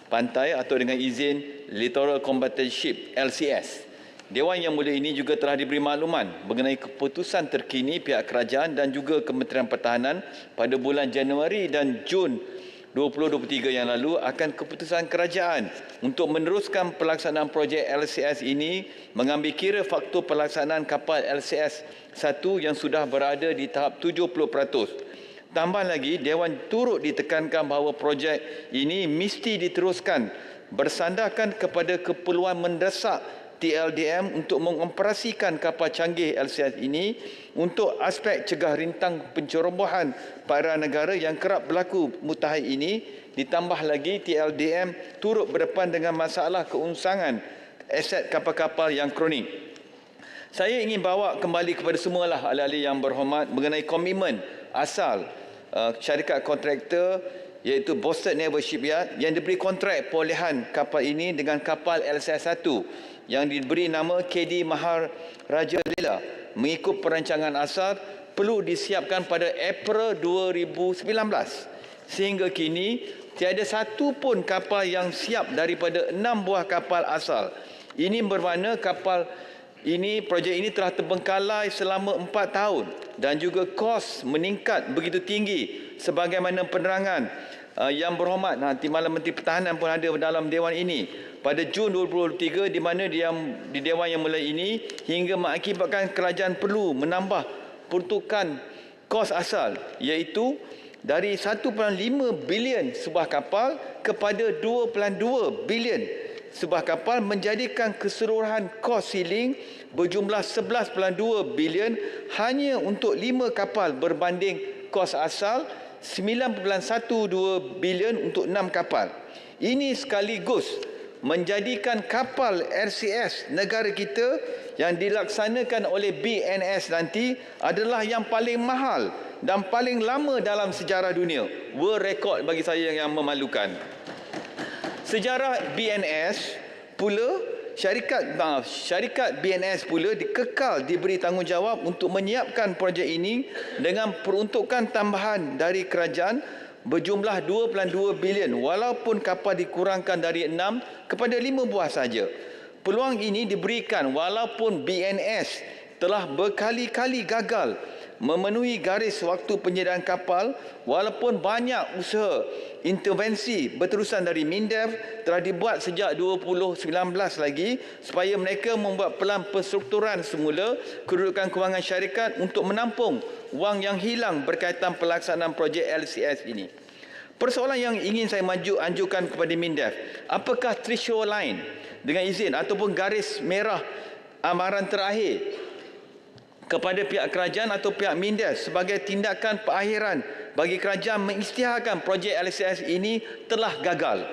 pantai atau dengan izin Littoral Combatant Ship LCS. Dewan Yang Mulia ini juga telah diberi makluman mengenai keputusan terkini pihak kerajaan dan juga Kementerian Pertahanan pada bulan Januari dan Jun 2023 yang lalu akan keputusan kerajaan untuk meneruskan pelaksanaan projek LCS ini mengambil kira faktor pelaksanaan kapal LCS 1 yang sudah berada di tahap 70%. Tambah lagi, Dewan turut ditekankan bahawa projek ini mesti diteruskan bersandarkan kepada keperluan mendesak TLDM untuk mengoperasikan kapal canggih LCS ini untuk aspek cegah rintang pencerobohan para negara yang kerap berlaku mutakhir ini. Ditambah lagi TLDM turut berdepan dengan masalah keunsangan aset kapal-kapal yang kronik. Saya ingin bawa kembali kepada semualah ahli-ahli yang berhormat mengenai komitmen asal syarikat kontraktor iaitu Boston Naval Shipyard yang diberi kontrak perolehan kapal ini dengan kapal LCS 1 yang diberi nama KD Maharaja Lela mengikut perancangan asal perlu disiapkan pada April 2019. Sehingga kini tiada satu pun kapal yang siap daripada 6 buah kapal asal. Ini bermakna projek ini telah terbengkalai selama 4 tahun dan juga kos meningkat begitu tinggi sebagaimana penerangan yang berhormat Timbalan Menteri Pertahanan pun ada dalam Dewan ini pada Jun 2023, di mana di Dewan Yang Mulia ini hingga mengakibatkan kerajaan perlu menambah peruntukan kos asal iaitu dari 1.5 bilion sebuah kapal kepada 2.2 bilion sebuah kapal, menjadikan keseluruhan kos siling berjumlah 11.2 bilion hanya untuk 5 kapal berbanding kos asal 9.12 bilion untuk 6 kapal. Ini sekaligus menjadikan kapal RCS negara kita yang dilaksanakan oleh BNS nanti adalah yang paling mahal dan paling lama dalam sejarah dunia. World record bagi saya yang memalukan. Sejarah BNS pula, syarikat BNS pula dikekal diberi tanggungjawab untuk menyiapkan projek ini dengan peruntukan tambahan dari kerajaan berjumlah 2.2 bilion walaupun kapal dikurangkan dari 6 kepada 5 buah saja. Peluang ini diberikan walaupun BNS telah berkali-kali gagal memenuhi garis waktu penyediaan kapal, walaupun banyak usaha intervensi berterusan dari MINDEF telah dibuat sejak 2019 lagi supaya mereka membuat pelan penstrukturan semula kedudukan kewangan syarikat untuk menampung wang yang hilang berkaitan pelaksanaan projek LCS ini. Persoalan yang ingin saya anjurkan kepada MINDEF, apakah threshold line dengan izin ataupun garis merah amaran terakhir kepada pihak kerajaan atau pihak MINDEF sebagai tindakan perakhiran bagi kerajaan mengisytiharkan projek LCS ini telah gagal?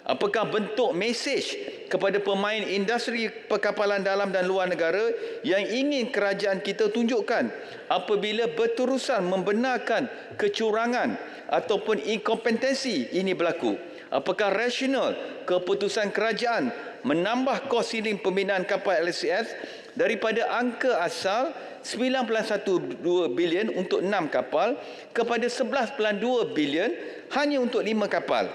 Apakah bentuk mesej kepada pemain industri perkapalan dalam dan luar negara yang ingin kerajaan kita tunjukkan apabila berterusan membenarkan kecurangan ataupun inkompetensi ini berlaku? Apakah rasional keputusan kerajaan menambah kos siling pembinaan kapal LCS daripada angka asal 9.12 bilion untuk 6 kapal kepada 11.2 bilion hanya untuk 5 kapal?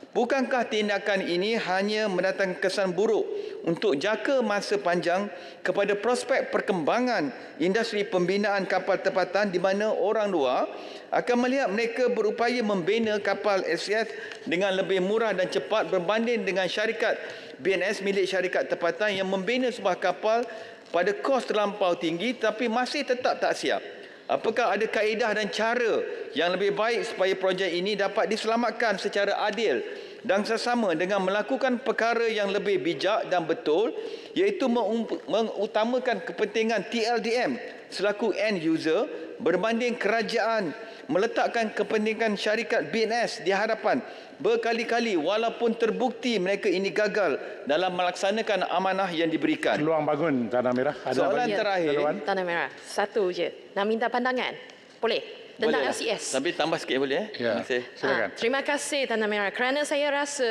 Bukankah tindakan ini hanya mendatangkan kesan buruk untuk jangka masa panjang kepada prospek perkembangan industri pembinaan kapal tempatan, di mana orang luar akan melihat mereka berupaya membina kapal LCS dengan lebih murah dan cepat berbanding dengan syarikat BNS milik syarikat tempatan yang membina sebuah kapal pada kos terlampau tinggi tapi masih tetap tak siap? Apakah ada kaedah dan cara yang lebih baik supaya projek ini dapat diselamatkan secara adil dan sesama dengan melakukan perkara yang lebih bijak dan betul, iaitu mengutamakan kepentingan TLDM selaku end user berbanding kerajaan meletakkan kepentingan syarikat BNS di hadapan berkali-kali walaupun terbukti mereka ini gagal dalam melaksanakan amanah yang diberikan. Peluang bangun Tanah Merah. Soalan terakhir. Tanah Merah, satu je. Nak minta pandangan? Boleh? tentang Boleh lah. LCS. Tapi tambah sikit boleh? Ya, silakan. Terima kasih Tanah Merah kerana saya rasa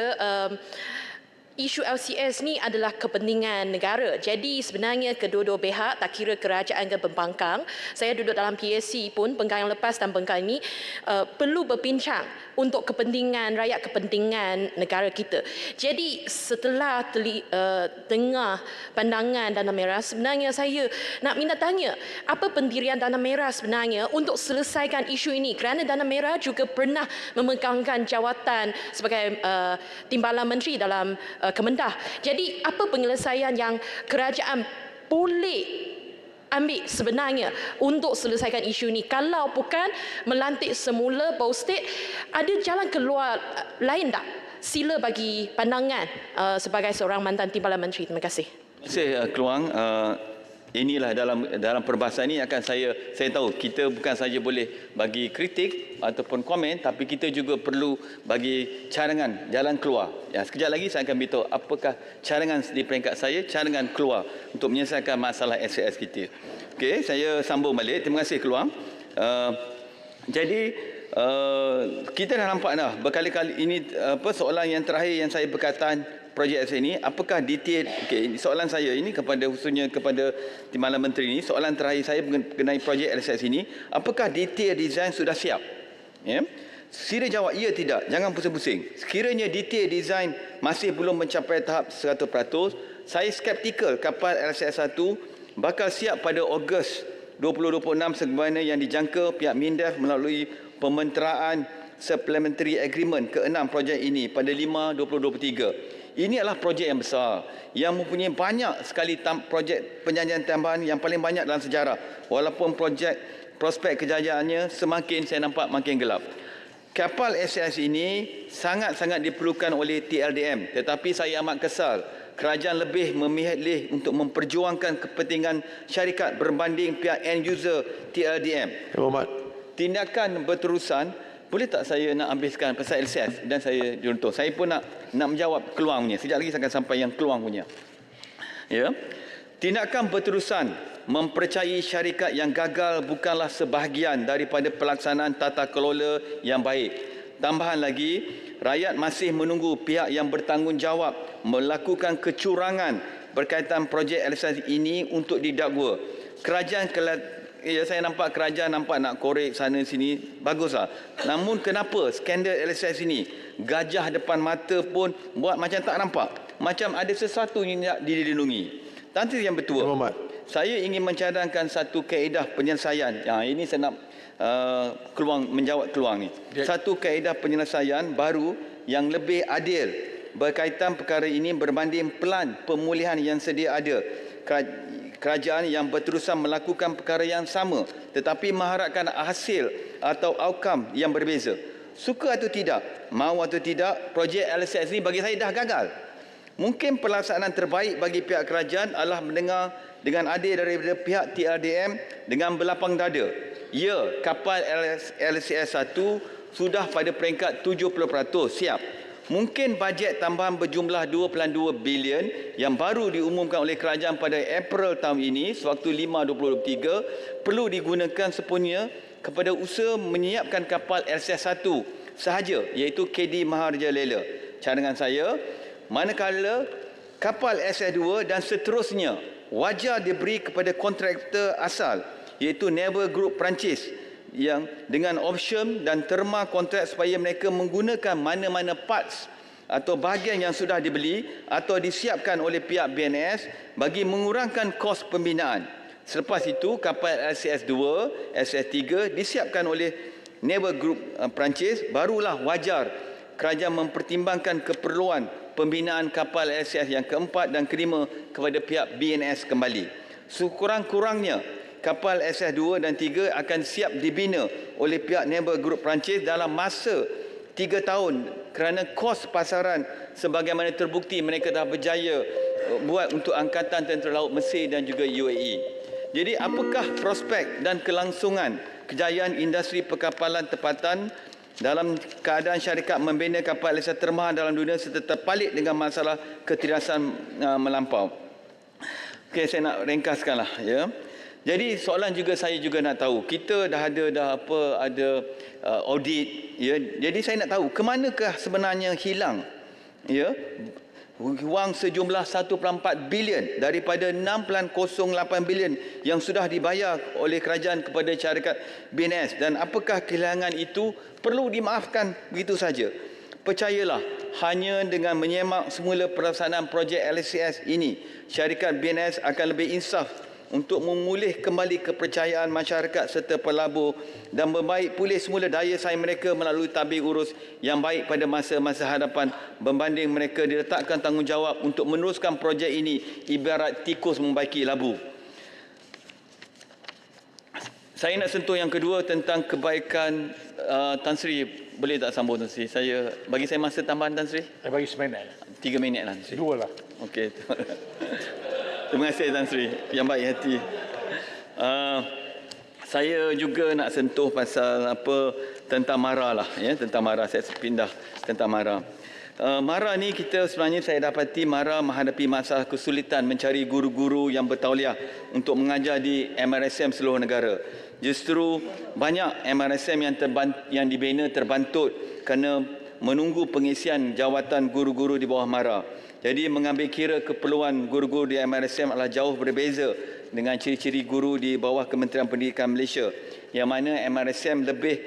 isu LCS ni adalah kepentingan negara. Jadi sebenarnya kedua-dua pihak, tak kira kerajaan ke pembangkang, saya duduk dalam PAC pun pengkang yang lepas dan pengkang ini perlu berbincang untuk kepentingan rakyat, kepentingan negara kita. Jadi setelah dengar pandangan Tanah Merah, sebenarnya saya nak minta tanya, apa pendirian Tanah Merah sebenarnya untuk selesaikan isu ini? Kerana Tanah Merah juga pernah memegangkan jawatan sebagai timbalan menteri dalam Kemendah. Jadi apa penyelesaian yang kerajaan boleh ambil sebenarnya untuk selesaikan isu ini? Kalau bukan melantik semula bau state, ada jalan keluar lain tak? Sila bagi pandangan sebagai seorang mantan timbalan menteri. Terima kasih. Terima kasih Keluang. Inilah dalam perbahasan ini akan saya tahu kita bukan saja boleh bagi kritik ataupun komen, tapi kita juga perlu bagi cadangan jalan keluar. Ya, sekejap lagi saya akan beritahu apakah cadangan di peringkat saya, cadangan keluar untuk menyelesaikan masalah SAS kita. Okey, saya sambung balik. Terima kasih Keluang. Jadi kita dah nampak dah berkali-kali ini soalan yang terakhir yang saya berkaitan projek ini, apakah detail, soalan saya ini khususnya kepada Timbalan Menteri ini, soalan terakhir saya mengenai projek LSS ini, apakah detail design sudah siap? Ya. Sekiranya jawab ya tidak, jangan pusing-pusing. Sekiranya detail design masih belum mencapai tahap 100%, saya skeptikal kapal LSS 1 bakal siap pada Ogos 2026 sebagaimana yang dijangka pihak MINDEF melalui pementeraan Supplementary Agreement ke-6 projek ini pada 5/2023. Ini adalah projek yang besar yang mempunyai banyak sekali projek penjanjian tambahan yang paling banyak dalam sejarah. Walaupun prospek kejayaannya semakin saya nampak makin gelap. Kapal SAS ini sangat-sangat diperlukan oleh TLDM, tetapi saya amat kesal kerajaan lebih memilih untuk memperjuangkan kepentingan syarikat berbanding pihak end user TLDM. Tindakan berterusan. Boleh tak saya nak habiskan pasal LCS dan saya contoh. Saya pun nak menjawab Keluang punya. Sekejap lagi saya akan sampai yang Keluang punya. Ya. Tindakan berterusan mempercayai syarikat yang gagal bukanlah sebahagian daripada pelaksanaan tata kelola yang baik. Tambahan lagi, rakyat masih menunggu pihak yang bertanggungjawab melakukan kecurangan berkaitan projek LCS ini untuk didakwa. Kerajaan saya nampak kerajaan nak korek sana sini, baguslah. Namun kenapa skandal LSS ini gajah depan mata pun buat macam tak nampak, macam ada sesuatu yang tidak dilindungi. Tan Sri Yang Bertua, saya ingin mencadangkan satu kaedah penyelesaian. Ini saya nak menjawab Keluang ni. Satu kaedah penyelesaian baru yang lebih adil berkaitan perkara ini berbanding pelan pemulihan yang sedia ada. Kerajaan yang berterusan melakukan perkara yang sama tetapi mengharapkan hasil atau outcome yang berbeza. Suka atau tidak, mahu atau tidak, projek LSS ini bagi saya dah gagal. Mungkin pelaksanaan terbaik bagi pihak kerajaan adalah mendengar dengan adil daripada pihak TLDM dengan berlapang dada. Ya, kapal LSS 1 sudah pada peringkat 70% siap. Mungkin bajet tambahan berjumlah 2.2 bilion yang baru diumumkan oleh kerajaan pada April tahun ini sewaktu 5/2023 perlu digunakan sepenuhnya kepada usaha menyiapkan kapal LCS 1 sahaja, iaitu KD Maharaja Lela. Cadangan saya, manakala kapal LCS 2 dan seterusnya wajar diberi kepada kontraktor asal, iaitu Naval Group Perancis, yang dengan option dan terma kontrak supaya mereka menggunakan mana-mana parts atau bahagian yang sudah dibeli atau disiapkan oleh pihak BNS bagi mengurangkan kos pembinaan. Selepas itu, kapal LCS 2, LCS 3 disiapkan oleh Naval Group Perancis, barulah wajar kerajaan mempertimbangkan keperluan pembinaan kapal LCS yang keempat dan kelima kepada pihak BNS kembali. Sekurang-kurangnya, kapal SS 2 dan 3 akan siap dibina oleh pihak Naval Group Perancis dalam masa 3 tahun kerana kos pasaran sebagaimana terbukti mereka dah berjaya buat untuk Angkatan Tentera Laut Mesir dan juga UAE. Jadi apakah prospek dan kelangsungan kejayaan industri perkapalan tempatan dalam keadaan syarikat membina kapal LSS termahal dalam dunia serta terpalit dengan masalah ketidaksan melampau? Okey, saya nak ringkaskanlah, ya. Jadi soalan juga saya juga nak tahu, kita dah ada audit, ya. Jadi saya nak tahu ke manakah sebenarnya hilang, ya, wang sejumlah 1.4 bilion daripada 6.08 bilion yang sudah dibayar oleh kerajaan kepada syarikat BNS, dan apakah kehilangan itu perlu dimaafkan begitu saja? Percayalah, hanya dengan menyemak semula pelaksanaan projek LCS ini, syarikat BNS akan lebih insaf untuk memulih kembali kepercayaan masyarakat serta pelabur dan membaik pulih semula daya saing mereka melalui tabir urus yang baik pada masa-masa hadapan, berbanding mereka diletakkan tanggungjawab untuk meneruskan projek ini ibarat tikus membaiki labu. Saya nak sentuh yang kedua tentang kebaikan. Tan Sri, boleh tak sambung Tan Sri? Bagi saya masa tambahan Tan Sri. Saya bagi seminit. 3 minit lah Tan Sri. 2 lah. Okey. Terima kasih Tan Sri yang baik hati. Saya juga nak sentuh pasal tentang MARA lah, ya, tentang MARA. Saya pindah tentang MARA. MARA ni sebenarnya saya dapati MARA menghadapi masalah kesulitan mencari guru-guru yang bertauliah untuk mengajar di MRSM seluruh negara. Justru banyak MRSM yang dibina terbantut kerana menunggu pengisian jawatan guru-guru di bawah MARA. Jadi mengambil kira keperluan guru-guru di MRSM adalah jauh berbeza dengan ciri-ciri guru di bawah Kementerian Pendidikan Malaysia, yang mana MRSM lebih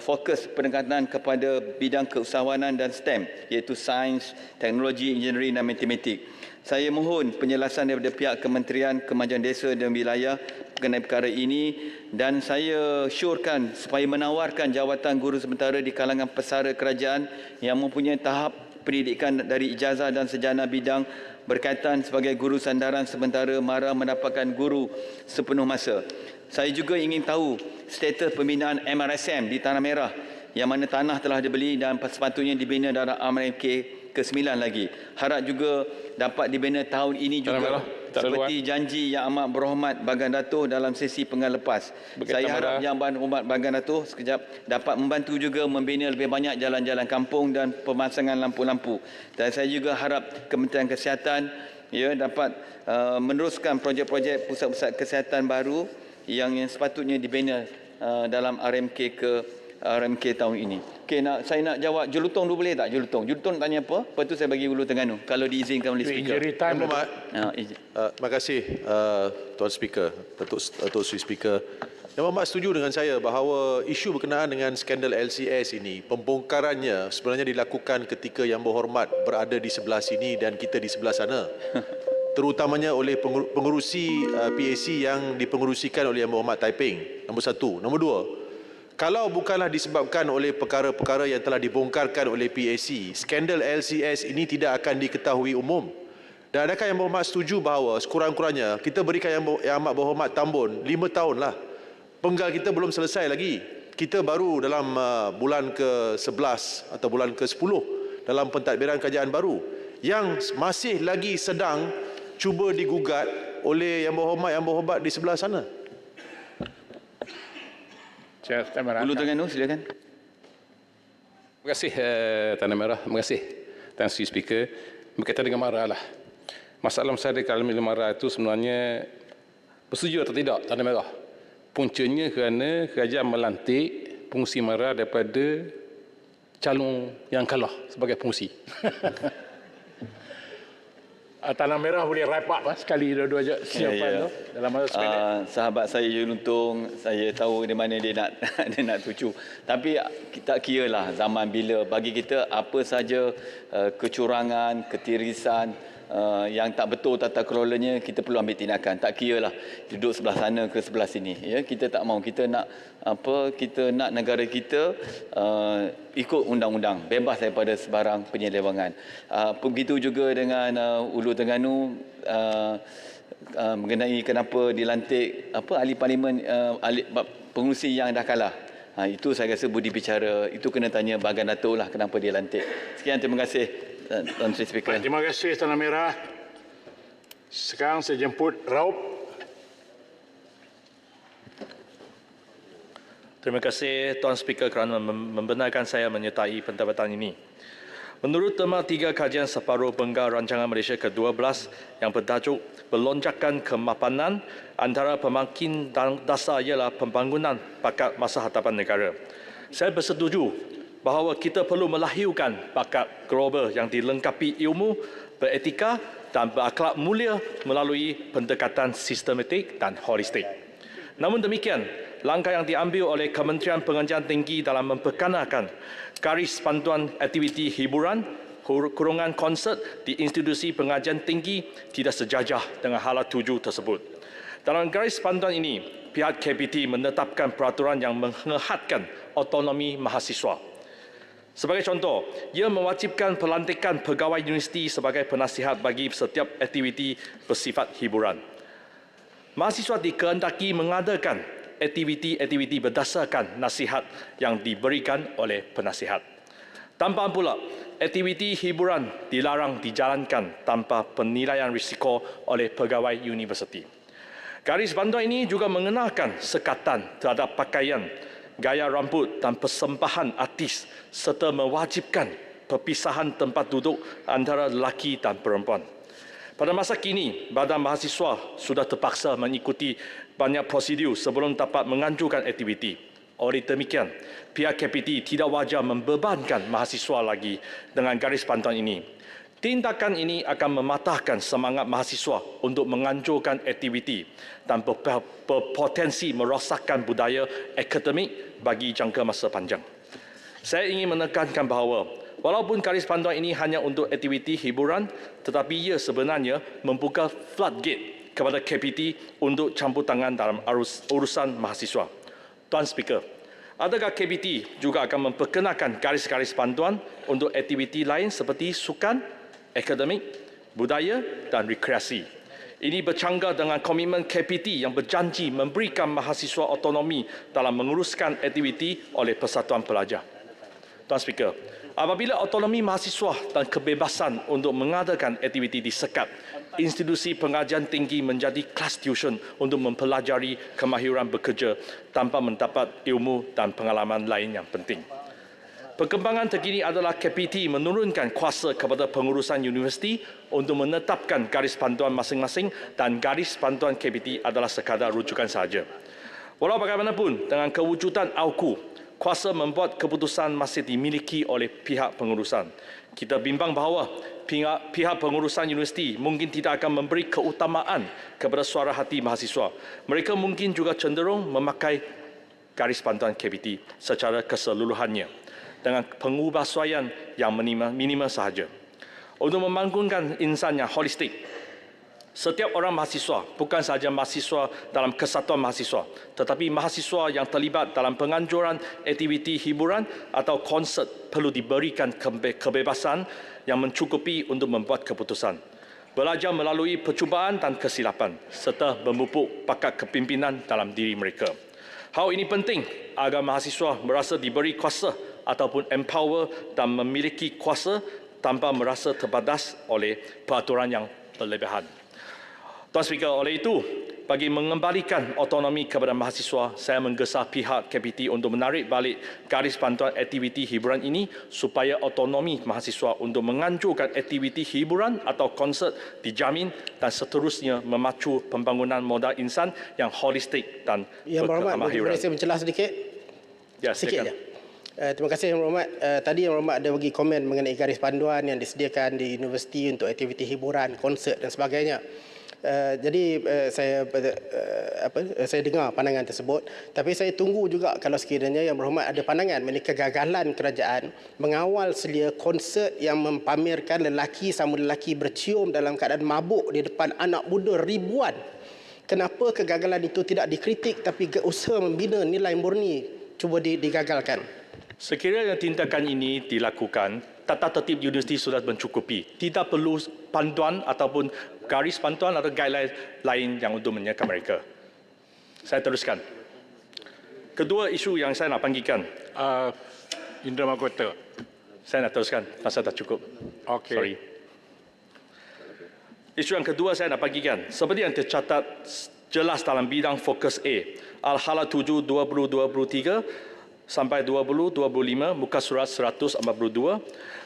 fokus pendekatan kepada bidang keusahawanan dan STEM, iaitu sains, teknologi, engineering dan matematik. Saya mohon penjelasan daripada pihak Kementerian Kemajuan Desa dan Wilayah mengenai perkara ini, dan saya syorkan supaya menawarkan jawatan guru sementara di kalangan pesara kerajaan yang mempunyai tahap pendidikan dari ijazah dan sarjana bidang berkaitan sebagai guru sandaran sementara MARA mendapatkan guru sepenuh masa. Saya juga ingin tahu status pembinaan MRSM di Tanah Merah, yang mana tanah telah dibeli dan sepatutnya dibina dalam RMK ke-9 lagi. Harap juga dapat dibina tahun ini juga seperti janji Yang Amat Berhormat Bagan Dato' dalam sesi penggal lepas. Saya harap Yang Amat Berhormat Bagan Dato' dapat membantu juga membina lebih banyak jalan-jalan kampung dan pemasangan lampu-lampu. Dan saya juga harap Kementerian Kesihatan, ya, dapat meneruskan projek-projek pusat-pusat kesihatan baru yang sepatutnya dibina dalam RMK tahun ini. Okey, saya nak jawab Jelutong dulu boleh tak? Jelutong tanya apa? Lepas tu saya bagi Hulu Terengganu kalau diizinkan oleh speaker. Terima kasih Tuan Speaker, Datuk Seri Speaker. Yang Berhormat setuju dengan saya bahawa isu berkenaan dengan skandal LCS ini, pembongkarannya sebenarnya dilakukan ketika Yang Berhormat berada di sebelah sini dan kita di sebelah sana. Terutamanya oleh pengurusi PAC yang dipengerusikan oleh Yang Berhormat Taiping. Nombor satu. Nombor dua, kalau bukanlah disebabkan oleh perkara-perkara yang telah dibongkarkan oleh PAC, skandal LCS ini tidak akan diketahui umum. Dan adakah Yang Berhormat setuju bahawa sekurang-kurangnya kita berikan Yang Amat Berhormat Tambun 5 tahun lah. Penggal kita belum selesai lagi. Kita baru dalam bulan ke-11 atau bulan ke-10 dalam pentadbiran kerajaan baru yang masih lagi sedang cuba digugat oleh Yang Berhormat di sebelah sana. Hulu Terengganu, silakan. Terima kasih Tanah Merah. Terima kasih Tan Sri Speaker. Berkaitan dengan MARA lah. Masalah saya dalam MARA itu sebenarnya bersetuju atau tidak Tanah Merah. Puncanya kerana kerajaan melantik pengurusi MARA daripada calon yang kalah sebagai pengurusi. Tanah Merah boleh wrap up sekali dua-dua siapan tu dalam masa sependek. Sahabat saya Jelutong, saya tahu di mana dia nak tuju. Tapi kita kira lah zaman bila bagi kita apa saja kecurangan, ketirisan yang tak betul tata kelolanya, kita perlu ambil tindakan. Tak kira lah duduk sebelah sana ke sebelah sini. Ya, kita tak mahu, kita nak kita nak negara kita ikut undang-undang, bebas daripada sebarang penyelewangan. Begitu juga dengan Hulu Terengganu mengenai kenapa dilantik ahli parlimen, pengurusi yang dah kalah. Itu saya rasa budi bicara, itu kena tanya Bagan Dato' lah kenapa dia lantik. Sekian, terima kasih Tuan Sri Speaker. Terima kasih Tanah Merah. Sekarang saya jemput Raup. Terima kasih Tuan Speaker kerana membenarkan saya menyertai pentadbiran ini. Menurut tema 3 kajian separuh bengkar rancangan Malaysia ke-12 yang bertajuk Pelonjakan Kemapanan antara pemakin dasar ialah pembangunan bakat masa hadapan negara. Saya bersetuju bahawa kita perlu melahirkan bakat global yang dilengkapi ilmu, beretika dan berakhlak mulia melalui pendekatan sistematik dan holistik. Namun demikian, langkah yang diambil oleh Kementerian Pengajian Tinggi dalam memperkenalkan garis panduan aktiviti hiburan kurungan konsert di institusi pengajian tinggi tidak sejajah dengan hala tuju tersebut. Dalam garis panduan ini, pihak KPT menetapkan peraturan yang menghadkan autonomi mahasiswa. Sebagai contoh, ia mewajibkan pelantikan pegawai universiti sebagai penasihat bagi setiap aktiviti bersifat hiburan. Mahasiswa dikehendaki mengadakan aktiviti-aktiviti berdasarkan nasihat yang diberikan oleh penasihat. Tambahan pula, aktiviti hiburan dilarang dijalankan tanpa penilaian risiko oleh pegawai universiti. Garis panduan ini juga mengenalkan sekatan terhadap pakaian, gaya rambut dan persembahan artis serta mewajibkan perpisahan tempat duduk antara lelaki dan perempuan. Pada masa kini, badan mahasiswa sudah terpaksa mengikuti banyak prosedur sebelum dapat menganjurkan aktiviti. Oleh demikian, pihak KPT tidak wajar membebankan mahasiswa lagi dengan garis panduan ini. Tindakan ini akan mematahkan semangat mahasiswa untuk menganjurkan aktiviti dan berpotensi merosakkan budaya akademik bagi jangka masa panjang. Saya ingin menekankan bahawa walaupun garis panduan ini hanya untuk aktiviti hiburan, tetapi ia sebenarnya membuka floodgate kepada KPT untuk campur tangan dalam urusan mahasiswa. Tuan Speaker, adakah KPT juga akan memperkenalkan garis-garis panduan untuk aktiviti lain seperti sukan, akademik, budaya dan rekreasi? Ini bercanggah dengan komitmen KPT yang berjanji memberikan mahasiswa autonomi dalam menguruskan aktiviti oleh Persatuan Pelajar. Tuan Speaker, apabila autonomi mahasiswa dan kebebasan untuk mengadakan aktiviti disekat, institusi pengajian tinggi menjadi kelas tuition untuk mempelajari kemahiran bekerja tanpa mendapat ilmu dan pengalaman lain yang penting. Perkembangan terkini adalah KPT menurunkan kuasa kepada pengurusan universiti untuk menetapkan garis panduan masing-masing dan garis panduan KPT adalah sekadar rujukan sahaja. Walau bagaimanapun, dengan kewujudan AUKU, kuasa membuat keputusan masih dimiliki oleh pihak pengurusan. Kita bimbang bahawa pihak pengurusan universiti mungkin tidak akan memberi keutamaan kepada suara hati mahasiswa. Mereka mungkin juga cenderung memakai garis panduan KPT secara keseluruhannya dengan pengubahsuaian yang minimal sahaja. Untuk membangunkan insan yang holistik, setiap orang mahasiswa, bukan sahaja mahasiswa dalam kesatuan mahasiswa, tetapi mahasiswa yang terlibat dalam penganjuran aktiviti hiburan atau konsert perlu diberikan kebebasan yang mencukupi untuk membuat keputusan, belajar melalui percubaan dan kesilapan, serta memupuk bakat kepimpinan dalam diri mereka. Hal ini penting agar mahasiswa merasa diberi kuasa ataupun empower dan memiliki kuasa tanpa merasa terbatas oleh peraturan yang berlebihan. Tuan Speaker, oleh itu, bagi mengembalikan autonomi kepada mahasiswa, saya menggesa pihak KPT untuk menarik balik garis panduan aktiviti hiburan ini supaya autonomi mahasiswa untuk menganjurkan aktiviti hiburan atau konsert dijamin dan seterusnya memacu pembangunan modal insan yang holistik dan berkemahiran. Boleh saya mencelah sedikit? Ya, sedikit saja. Terima kasih Yang Berhormat. Tadi Yang Berhormat ada bagi komen mengenai garis panduan yang disediakan di universiti untuk aktiviti hiburan, konsert dan sebagainya. Jadi saya dengar pandangan tersebut, tapi saya tunggu juga kalau sekiranya Yang Berhormat ada pandangan mengenai kegagalan kerajaan mengawal selia konsert yang mempamerkan lelaki sama lelaki bercium dalam keadaan mabuk di depan anak muda ribuan. Kenapa kegagalan itu tidak dikritik tapi usaha membina nilai murni cuba digagalkan? Sekiranya tindakan ini dilakukan, tata tertib universiti sudah mencukupi. Tidak perlu panduan ataupun garis panduan atau guideline lain yang untuk menyekat mereka. Saya teruskan. Kedua isu yang saya nak panggilkan. Indra Mahkota. Saya nak teruskan, masa dah cukup. Okey. Sorry. Isu yang kedua saya nak panggilkan. Seperti yang tercatat jelas dalam bidang fokus A, Al-Hala 7 2023, sampai 2025 muka surat 142,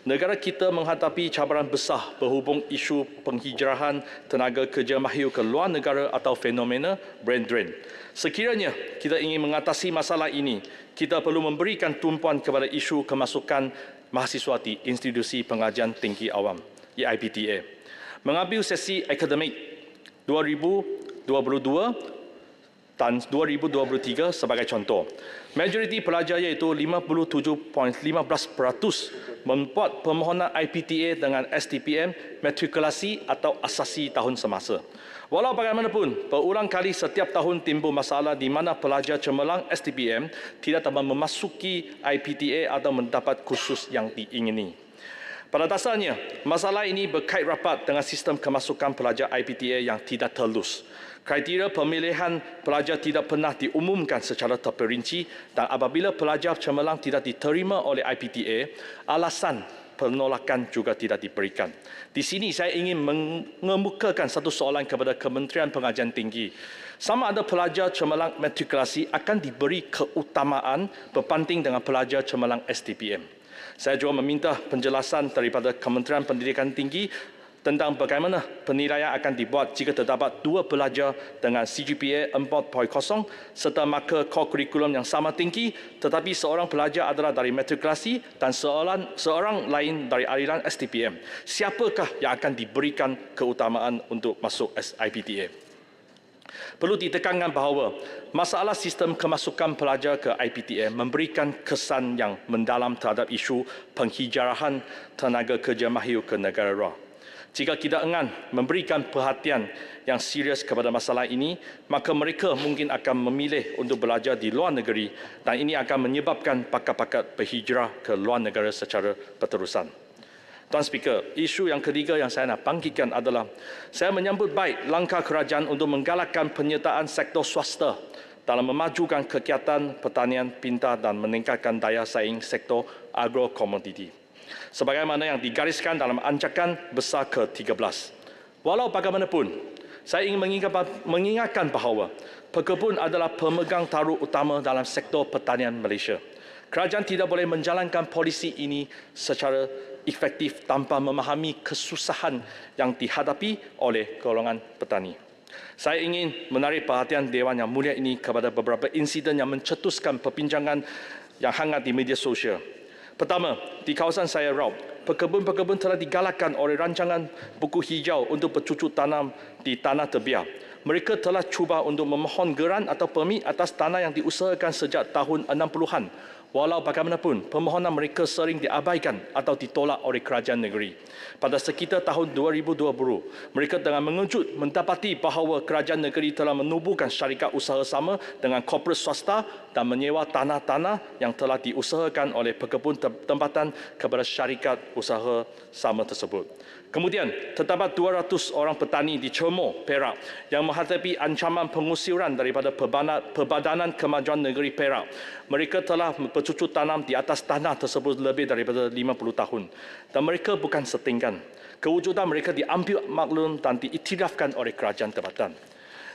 negara kita menghadapi cabaran besar berhubung isu penghijrahan tenaga kerja mahir ke luar negara atau fenomena brain drain. Sekiranya kita ingin mengatasi masalah ini, kita perlu memberikan tumpuan kepada isu kemasukan mahasiswa di institusi pengajian tinggi awam, IPTA. Mengambil sesi akademik 2022 dan 2023 sebagai contoh. Majoriti pelajar iaitu 57.15% membuat permohonan IPTA dengan STPM matrikulasi atau asasi tahun semasa. Walau bagaimanapun, berulang kali setiap tahun timbul masalah di mana pelajar cemerlang STPM tidak dapat memasuki IPTA atau mendapat kursus yang diingini. Pada dasarnya, masalah ini berkait rapat dengan sistem kemasukan pelajar IPTA yang tidak telus. Kriteria pemilihan pelajar tidak pernah diumumkan secara terperinci dan apabila pelajar cemerlang tidak diterima oleh IPTA, alasan penolakan juga tidak diberikan. Di sini saya ingin mengemukakan satu soalan kepada Kementerian Pengajian Tinggi. Sama ada pelajar cemerlang matrikulasi akan diberi keutamaan berbanding dengan pelajar cemerlang STPM. Saya juga meminta penjelasan daripada Kementerian Pendidikan Tinggi tentang bagaimana penilaian akan dibuat jika terdapat dua pelajar dengan CGPA 4.0 serta markah core kurikulum yang sama tinggi tetapi seorang pelajar adalah dari matrikulasi dan seorang lain dari aliran STPM. Siapakah yang akan diberikan keutamaan untuk masuk IPTA? Perlu ditekankan bahawa masalah sistem kemasukan pelajar ke IPTA memberikan kesan yang mendalam terhadap isu penghijrahan tenaga kerja mahir ke negara luar. Jika kita enggan memberikan perhatian yang serius kepada masalah ini, maka mereka mungkin akan memilih untuk belajar di luar negeri dan ini akan menyebabkan pakat-pakat berhijrah ke luar negara secara berterusan. Tuan Speaker, isu yang ketiga yang saya nak bangkitkan adalah saya menyambut baik langkah kerajaan untuk menggalakkan penyertaan sektor swasta dalam memajukan kegiatan pertanian pintar dan meningkatkan daya saing sektor agrokomoditi, sebagaimana yang digariskan dalam ancakan besar ke-13. Walau bagaimanapun, saya ingin mengingatkan bahawa pekebun adalah pemegang taruh utama dalam sektor pertanian Malaysia. Kerajaan tidak boleh menjalankan polisi ini secara efektif tanpa memahami kesusahan yang dihadapi oleh golongan petani. Saya ingin menarik perhatian Dewan Yang Mulia ini kepada beberapa insiden yang mencetuskan perbincangan yang hangat di media sosial. Pertama, di kawasan saya Raub, pekebun-pekebun telah digalakkan oleh rancangan buku hijau untuk bercucuk tanam di tanah terbiar. Mereka telah cuba untuk memohon geran atau permit atas tanah yang diusahakan sejak tahun 60-an. Walau bagaimanapun, permohonan mereka sering diabaikan atau ditolak oleh kerajaan negeri. Pada sekitar tahun 2020, mereka dengan mengejut mendapati bahawa kerajaan negeri telah menubuhkan syarikat usaha sama dengan korporat swasta dan menyewa tanah-tanah yang telah diusahakan oleh pekebun tempatan kepada syarikat usaha sama tersebut. Kemudian, terdapat 200 orang petani di Cermor, Perak yang menghadapi ancaman pengusiran daripada Perbadanan Kemajuan Negeri Perak. Mereka telah bercucuk tanam di atas tanah tersebut lebih daripada 50 tahun. Dan mereka bukan setinggan. Kewujudan mereka diambil maklum dan diiktirafkan oleh kerajaan tempatan.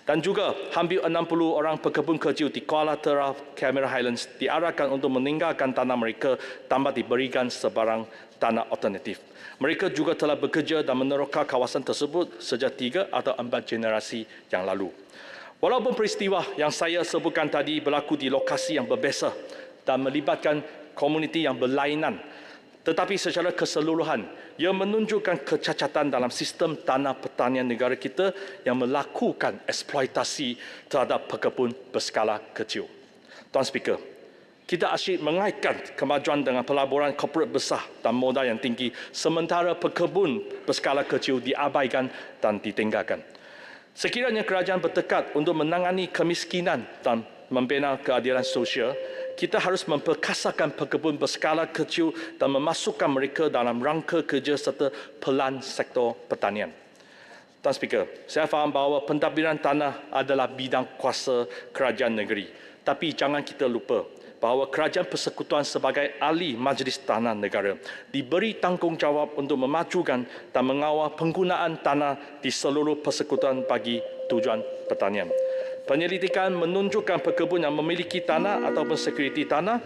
Dan juga hampir 60 orang pekebun kecil di Kuala Terah, Cameron Highlands diarahkan untuk meninggalkan tanah mereka tanpa diberikan sebarang tanah alternatif. Mereka juga telah bekerja dan meneroka kawasan tersebut sejak 3 atau 4 generasi yang lalu. Walaupun peristiwa yang saya sebutkan tadi berlaku di lokasi yang berbeza dan melibatkan komuniti yang berlainan, tetapi secara keseluruhan, ia menunjukkan kecacatan dalam sistem tanah pertanian negara kita yang melakukan eksploitasi terhadap pekebun berskala kecil. Tuan Speaker, kita asyik mengaitkan kemajuan dengan pelaburan korporat besar dan modal yang tinggi, sementara pekebun berskala kecil diabaikan dan ditinggalkan. Sekiranya kerajaan bertekad untuk menangani kemiskinan dan membina keadilan sosial, kita harus memperkasakan pekebun berskala kecil dan memasukkan mereka dalam rangka kerja serta pelan sektor pertanian. Tuan Speaker, saya faham bahawa pentadbiran tanah adalah bidang kuasa kerajaan negeri. Tapi jangan kita lupa bahawa Kerajaan Persekutuan sebagai ahli Majlis Tanah Negara diberi tanggungjawab untuk memajukan dan mengawal penggunaan tanah di seluruh persekutuan bagi tujuan pertanian. Penyelidikan menunjukkan pekebun yang memiliki tanah ataupun sekuriti tanah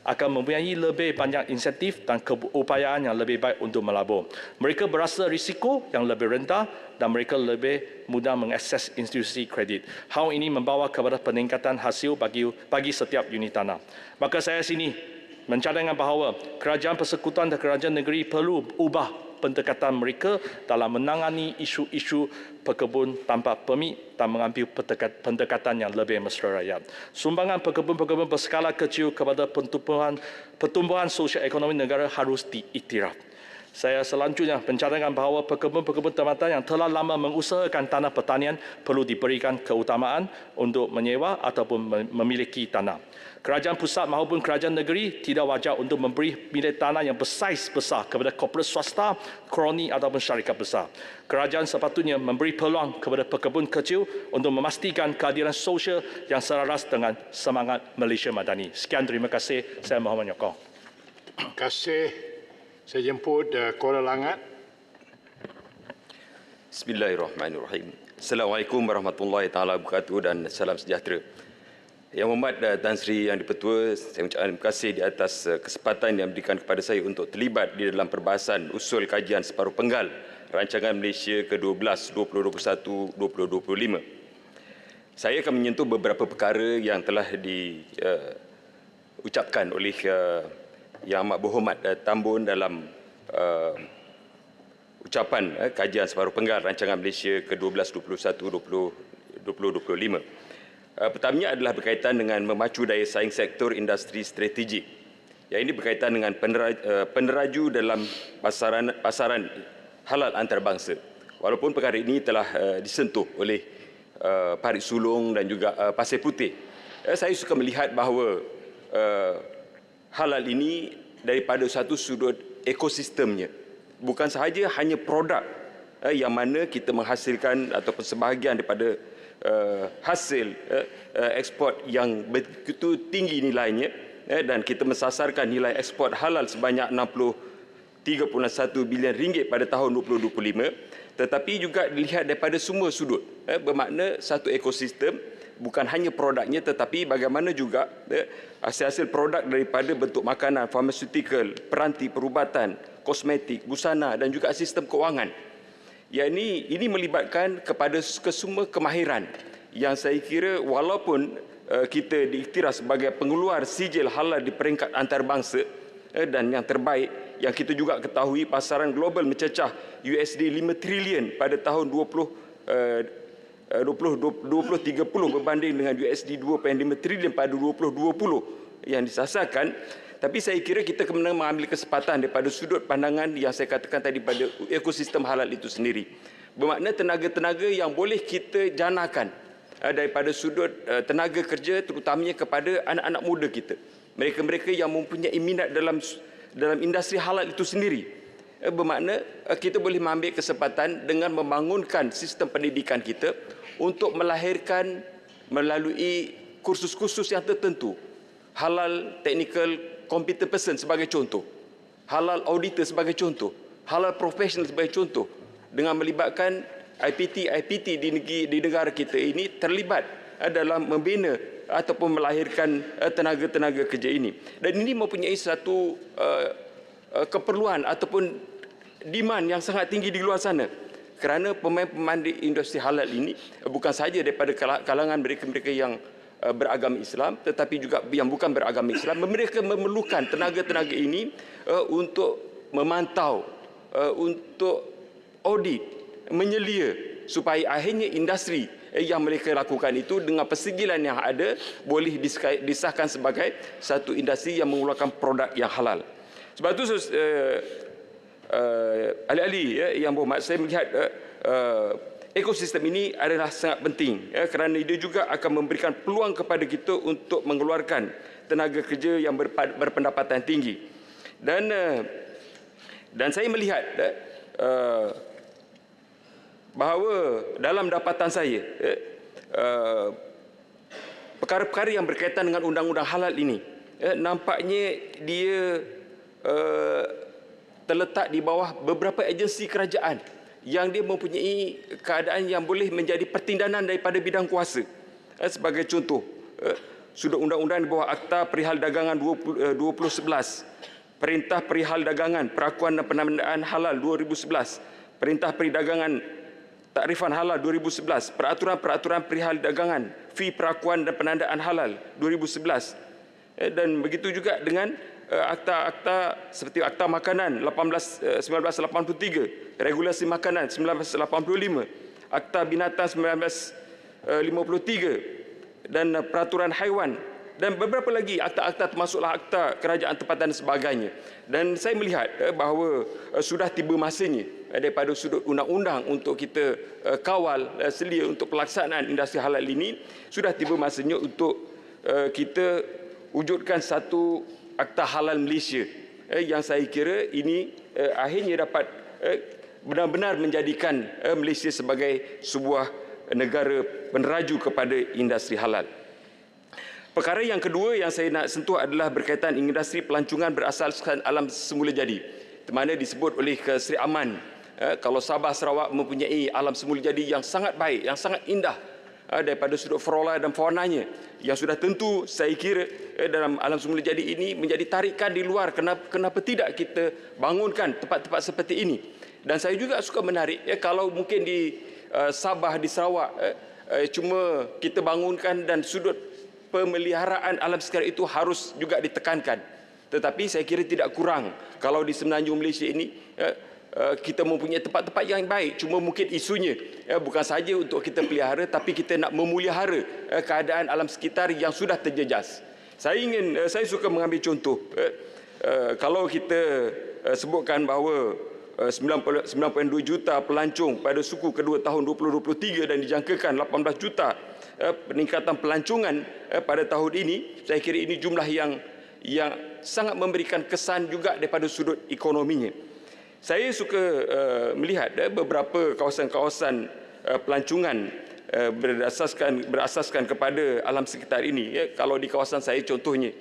akan mempunyai lebih banyak insentif dan keupayaan yang lebih baik untuk melabur. Mereka berasa risiko yang lebih rendah dan mereka lebih mudah mengakses institusi kredit. Hal ini membawa kepada peningkatan hasil bagi setiap unit tanah. Maka saya sini mencadangkan bahawa kerajaan persekutuan dan kerajaan negeri perlu ubah pendekatan mereka dalam menangani isu-isu pekebun tanpa permit dan mengambil pendekatan yang lebih mesra rakyat. Sumbangan pekebun-pekebun berskala kecil kepada pertumbuhan sosial ekonomi negara harus diiktiraf. Saya selanjutnya mencadangkan bahawa pekebun-pekebun tempatan yang telah lama mengusahakan tanah pertanian perlu diberikan keutamaan untuk menyewa ataupun memiliki tanah. Kerajaan pusat maupun kerajaan negeri tidak wajar untuk memberi milik tanah yang bersaiz besar kepada korporat swasta, kroni ataupun syarikat besar. Kerajaan sepatutnya memberi peluang kepada pekebun kecil untuk memastikan keadilan sosial yang selaras dengan semangat Malaysia Madani. Sekian, terima kasih. Saya Muhammad Nyokong. Terima kasih. Saya jemput Kuala Langat. Bismillahirrahmanirrahim. Assalamualaikum warahmatullahi taala wabarakatuh dan salam sejahtera. Yang Hormat Tan Sri Yang Di-Pertua, saya ucapkan terima kasih di atas kesempatan yang diberikan kepada saya untuk terlibat di dalam perbahasan usul kajian separuh penggal Rancangan Malaysia ke-12 2021-2025. Saya akan menyentuh beberapa perkara yang telah diucapkan oleh Yang Amat Berhormat Tambun dalam ucapan kajian separuh penggal Rancangan Malaysia ke-12 2021-2025. Pertamanya adalah berkaitan dengan memacu daya saing sektor industri strategik. Yang ini berkaitan dengan peneraju dalam pasaran halal antarabangsa. Walaupun perkara ini telah disentuh oleh Parit Sulong dan juga Pasir Putih. Saya suka melihat bahawa halal ini daripada satu sudut ekosistemnya. Bukan sahaja hanya produk yang mana kita menghasilkan ataupun sebahagian daripada hasil ekspor yang begitu tinggi nilainya dan kita mensasarkan nilai ekspor halal sebanyak 63.1 bilion ringgit pada tahun 2025, tetapi juga dilihat daripada semua sudut, bermakna satu ekosistem bukan hanya produknya tetapi bagaimana juga hasil-hasil produk daripada bentuk makanan, farmaceutical, peranti perubatan, kosmetik, busana dan juga sistem kewangan. Yang ini melibatkan kepada kesemua kemahiran yang saya kira walaupun kita diiktiraf sebagai pengeluar sijil halal di peringkat antarabangsa dan yang terbaik, yang kita juga ketahui pasaran global mencecah USD 5 trilion pada tahun 2030 berbanding dengan USD 2.5 trilion pada 2020 yang disasarkan. Tapi saya kira kita kena mengambil kesempatan daripada sudut pandangan yang saya katakan tadi pada ekosistem halal itu sendiri. Bermakna tenaga-tenaga yang boleh kita janakan daripada sudut tenaga kerja terutamanya kepada anak-anak muda kita. Mereka-mereka yang mempunyai minat dalam industri halal itu sendiri. Bermakna kita boleh mengambil kesempatan dengan membangunkan sistem pendidikan kita untuk melahirkan melalui kursus-kursus yang tertentu. Halal technical competent person sebagai contoh, halal auditor sebagai contoh, halal professional sebagai contoh, dengan melibatkan IPT di negara kita ini terlibat dalam membina ataupun melahirkan tenaga-tenaga kerja ini. Dan ini mempunyai satu keperluan ataupun demand yang sangat tinggi di luar sana. Kerana pemain-pemain di industri halal ini bukan sahaja daripada kalangan mereka-mereka yang beragama Islam tetapi juga yang bukan beragama Islam, mereka memerlukan tenaga-tenaga ini untuk memantau, untuk audit, menyelia supaya akhirnya industri yang mereka lakukan itu dengan persegilan yang ada boleh disahkan sebagai satu industri yang mengeluarkan produk yang halal. Sebab itu ahli-ahli yang berhormat, saya melihat ekosistem ini adalah sangat penting kerana dia juga akan memberikan peluang kepada kita untuk mengeluarkan tenaga kerja yang berpendapatan tinggi. Dan saya melihat bahawa dalam dapatan saya perkara-perkara yang berkaitan dengan undang-undang halal ini nampaknya dia terletak di bawah beberapa agensi kerajaan yang dia mempunyai keadaan yang boleh menjadi pertindanan daripada bidang kuasa. Sebagai contoh, sudut undang-undang di bawah Akta Perihal Dagangan 2011, Perintah Perihal Dagangan, Perakuan dan Penandaan Halal 2011, Perintah Perdagangan Takrifan Halal 2011, Peraturan-peraturan Perihal Dagangan, Fee Perakuan dan Penandaan Halal 2011. Dan begitu juga dengan akta-akta seperti Akta Makanan 1983, Regulasi Makanan 1985, Akta Binatang 1953 dan Peraturan Haiwan dan beberapa lagi akta-akta termasuklah Akta Kerajaan Tempatan dan sebagainya. Dan saya melihat bahawa sudah tiba masanya daripada sudut undang-undang untuk kita kawal selia untuk pelaksanaan industri halal ini, sudah tiba masanya untuk kita wujudkan satu Akta Halal Malaysia yang saya kira ini akhirnya dapat benar-benar menjadikan Malaysia sebagai sebuah negara peneraju kepada industri halal. Perkara yang kedua yang saya nak sentuh adalah berkaitan industri pelancongan berasaskan alam semula jadi, di mana disebut oleh Sri Aman, kalau Sabah Sarawak mempunyai alam semula jadi yang sangat baik, yang sangat indah daripada sudut flora dan faunanya, yang sudah tentu saya kira dalam alam semula jadi ini menjadi tarikan di luar. Kenapa tidak kita bangunkan tempat-tempat seperti ini? Dan saya juga suka menarik kalau mungkin di Sabah, di Sarawak cuma kita bangunkan dan sudut pemeliharaan alam sekitar itu harus juga ditekankan. Tetapi saya kira tidak kurang kalau di Semenanjung Malaysia ini kita mempunyai tempat-tempat yang baik. Cuma mungkin isunya bukan saja untuk kita pelihara, tapi kita nak memelihara keadaan alam sekitar yang sudah terjejas. Saya suka mengambil contoh. Kalau kita sebutkan bahawa 9.2 juta pelancong pada suku kedua tahun 2023 dan dijangkakan 18 juta peningkatan pelancongan pada tahun ini, saya kira ini jumlah yang sangat memberikan kesan juga daripada sudut ekonominya. Saya suka melihat beberapa kawasan-kawasan pelancongan berasaskan kepada alam sekitar ini. Kalau di kawasan saya contohnya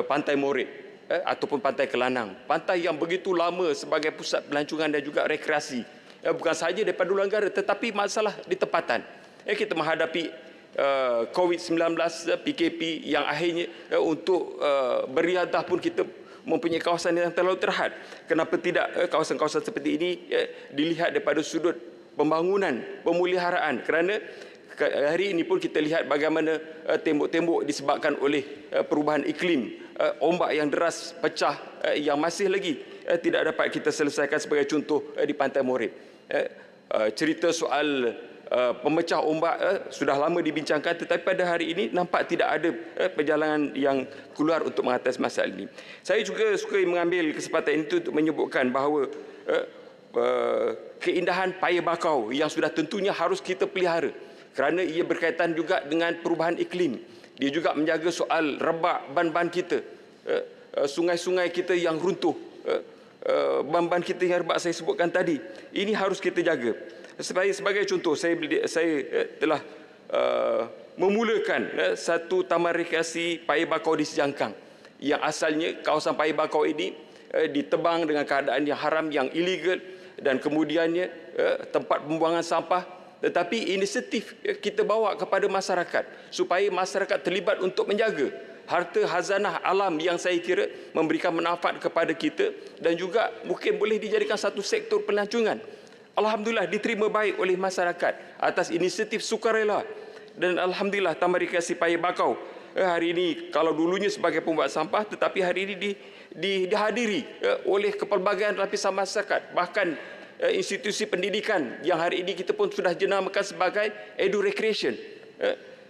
Pantai Morit ataupun Pantai Kelanang, pantai yang begitu lama sebagai pusat pelancongan dan juga rekreasi, bukan sahaja daripada luar negara tetapi masalah di tempatan. Kita menghadapi COVID-19, PKP yang akhirnya untuk beriadah pun kita mempunyai kawasan yang terlalu terhad. Kenapa tidak kawasan-kawasan seperti ini dilihat daripada sudut pembangunan, pemuliharaan? Kerana hari ini pun kita lihat bagaimana tembok-tembok disebabkan oleh perubahan iklim, ombak yang deras pecah yang masih lagi tidak dapat kita selesaikan, sebagai contoh di Pantai Morit. Cerita soal pemecah ombak sudah lama dibincangkan, tetapi pada hari ini nampak tidak ada perjalanan yang keluar untuk mengatasi masalah ini. Saya juga suka mengambil kesempatan itu untuk menyebutkan bahawa keindahan paya bakau yang sudah tentunya harus kita pelihara kerana ia berkaitan juga dengan perubahan iklim. Dia juga menjaga soal rebak ban-ban kita, sungai-sungai kita yang runtuh, ban-ban kita yang rebak saya sebutkan tadi. Ini harus kita jaga. Sebagai contoh, saya telah memulakan satu taman rekreasi paya bakau di Sejangkang, yang asalnya kawasan paya bakau ini ditebang dengan keadaan yang haram, yang illegal, dan kemudiannya tempat pembuangan sampah. Tetapi inisiatif kita bawa kepada masyarakat supaya masyarakat terlibat untuk menjaga harta khazanah alam yang saya kira memberikan manfaat kepada kita dan juga mungkin boleh dijadikan satu sektor pelancongan. Alhamdulillah diterima baik oleh masyarakat atas inisiatif sukarela. Dan alhamdulillah Taman Rekreasi Paya Bakau hari ini kalau dulunya sebagai pembuat sampah, tetapi hari ini dihadiri oleh kepelbagaian lapisan masyarakat, bahkan institusi pendidikan yang hari ini kita pun sudah jenamakan sebagai edu recreation,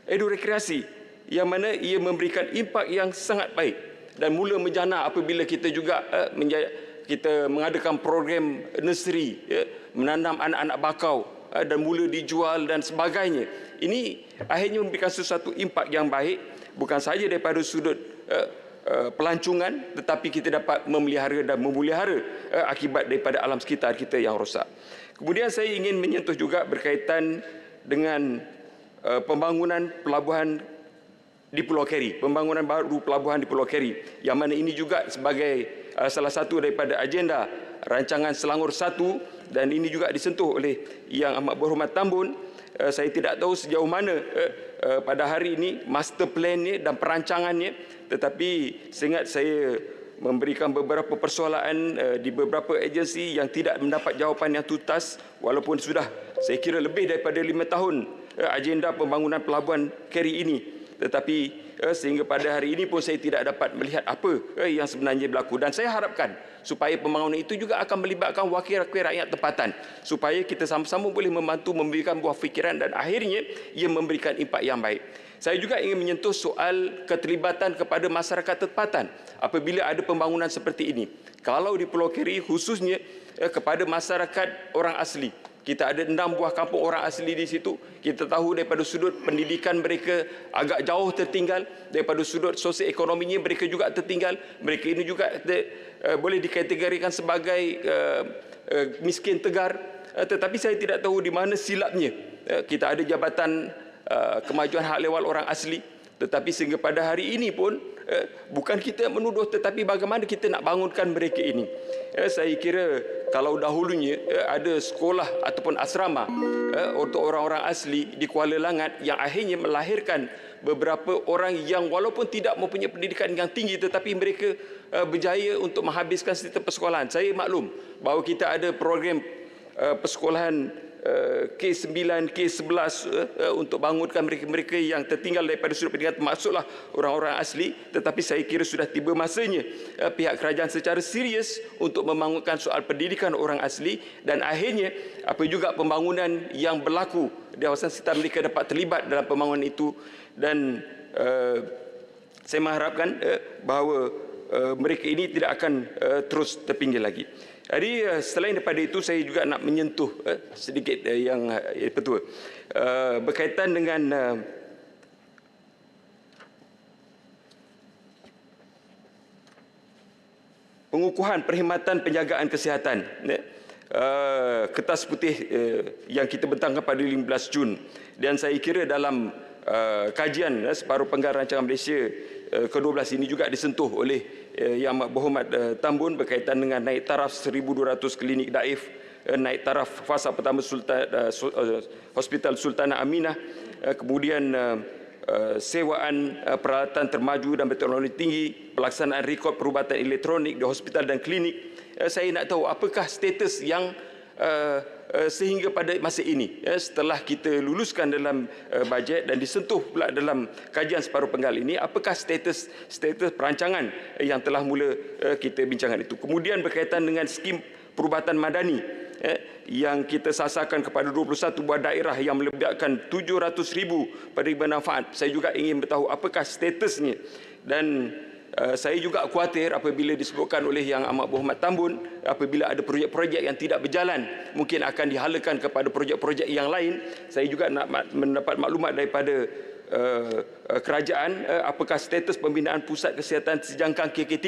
edu rekreasi, yang mana ia memberikan impak yang sangat baik dan mula menjana apabila kita juga kita mengadakan program nursery, menanam anak-anak bakau dan mula dijual dan sebagainya. Ini akhirnya memberikan sesuatu impak yang baik, bukan sahaja daripada sudut pelancongan, tetapi kita dapat memelihara dan memelihara akibat daripada alam sekitar kita yang rosak. Kemudian saya ingin menyentuh juga berkaitan dengan pembangunan pelabuhan di Pulau Keri, pembangunan baru pelabuhan di Pulau Keri, yang mana ini juga sebagai salah satu daripada agenda rancangan Selangor 1, dan ini juga disentuh oleh Yang Amat Berhormat Tambun. Saya tidak tahu sejauh mana pada hari ini master plan-nya dan perancangannya, tetapi seingat saya memberikan beberapa persoalan di beberapa agensi yang tidak mendapat jawapan yang tuntas walaupun sudah saya kira lebih daripada 5 tahun agenda pembangunan pelabuhan Keri ini, tetapi sehingga pada hari ini pun saya tidak dapat melihat apa yang sebenarnya berlaku, dan saya harapkan supaya pembangunan itu juga akan melibatkan wakil-wakil rakyat tempatan supaya kita sama-sama boleh membantu memberikan buah fikiran dan akhirnya ia memberikan impak yang baik. Saya juga ingin menyentuh soal keterlibatan kepada masyarakat tempatan apabila ada pembangunan seperti ini. Kalau di Pulau Keri khususnya kepada masyarakat orang asli. Kita ada 6 buah kampung orang asli di situ. Kita tahu daripada sudut pendidikan mereka agak jauh tertinggal. Daripada sudut sosioekonominya mereka juga tertinggal. Mereka ini juga boleh dikategorikan sebagai miskin tegar. Tetapi saya tidak tahu di mana silapnya. Kita ada Jabatan Kemajuan Hak Ehwal Orang Asli. Tetapi sehingga pada hari ini pun bukan kita menuduh, tetapi bagaimana kita nak bangunkan mereka ini. Saya kira kalau dahulunya ada sekolah ataupun asrama untuk orang-orang asli di Kuala Langat yang akhirnya melahirkan beberapa orang yang walaupun tidak mempunyai pendidikan yang tinggi tetapi mereka berjaya untuk menghabiskan sistem persekolahan. Saya maklum bahawa kita ada program persekolahan K9, K11 untuk bangunkan mereka-mereka yang tertinggal daripada sudut pendidikan, termasuklah orang-orang asli. Tetapi saya kira sudah tiba masanya pihak kerajaan secara serius untuk membangunkan soal pendidikan orang asli, dan akhirnya apa juga pembangunan yang berlaku di kawasan sekitar mereka dapat terlibat dalam pembangunan itu. Dan saya mengharapkan bahawa mereka ini tidak akan terus terpinggir lagi. Jadi selain daripada itu saya juga nak menyentuh sedikit yang betul berkaitan dengan pengukuhan perkhidmatan penjagaan kesihatan, kertas putih yang kita bentangkan pada 15 Jun, dan saya kira dalam kajian separuh penggar rancangan Malaysia ke-12 ini juga disentuh oleh Yang Amat Berhormat Tambun berkaitan dengan naik taraf 1,200 klinik daif, naik taraf fasa pertama Hospital Sultanah Aminah, kemudian sewaan peralatan termaju dan berteknologi tinggi, pelaksanaan rekod perubatan elektronik di hospital dan klinik. Saya nak tahu apakah status yang sehingga pada masa ini setelah kita luluskan dalam bajet dan disentuh pula dalam kajian separuh penggal ini, apakah status perancangan yang telah mula kita bincangkan itu. Kemudian berkaitan dengan skim perubatan madani yang kita sasarkan kepada 21 buah daerah yang melibatkan 700,000 penerima manfaat. Saya juga ingin bertahu apakah statusnya, dan saya juga khawatir apabila disebutkan oleh Yang Amat Berhormat Tambun apabila ada projek-projek yang tidak berjalan mungkin akan dihalakan kepada projek-projek yang lain. Saya juga nak mendapat maklumat daripada kerajaan apakah status pembinaan pusat kesihatan sejangkang KK3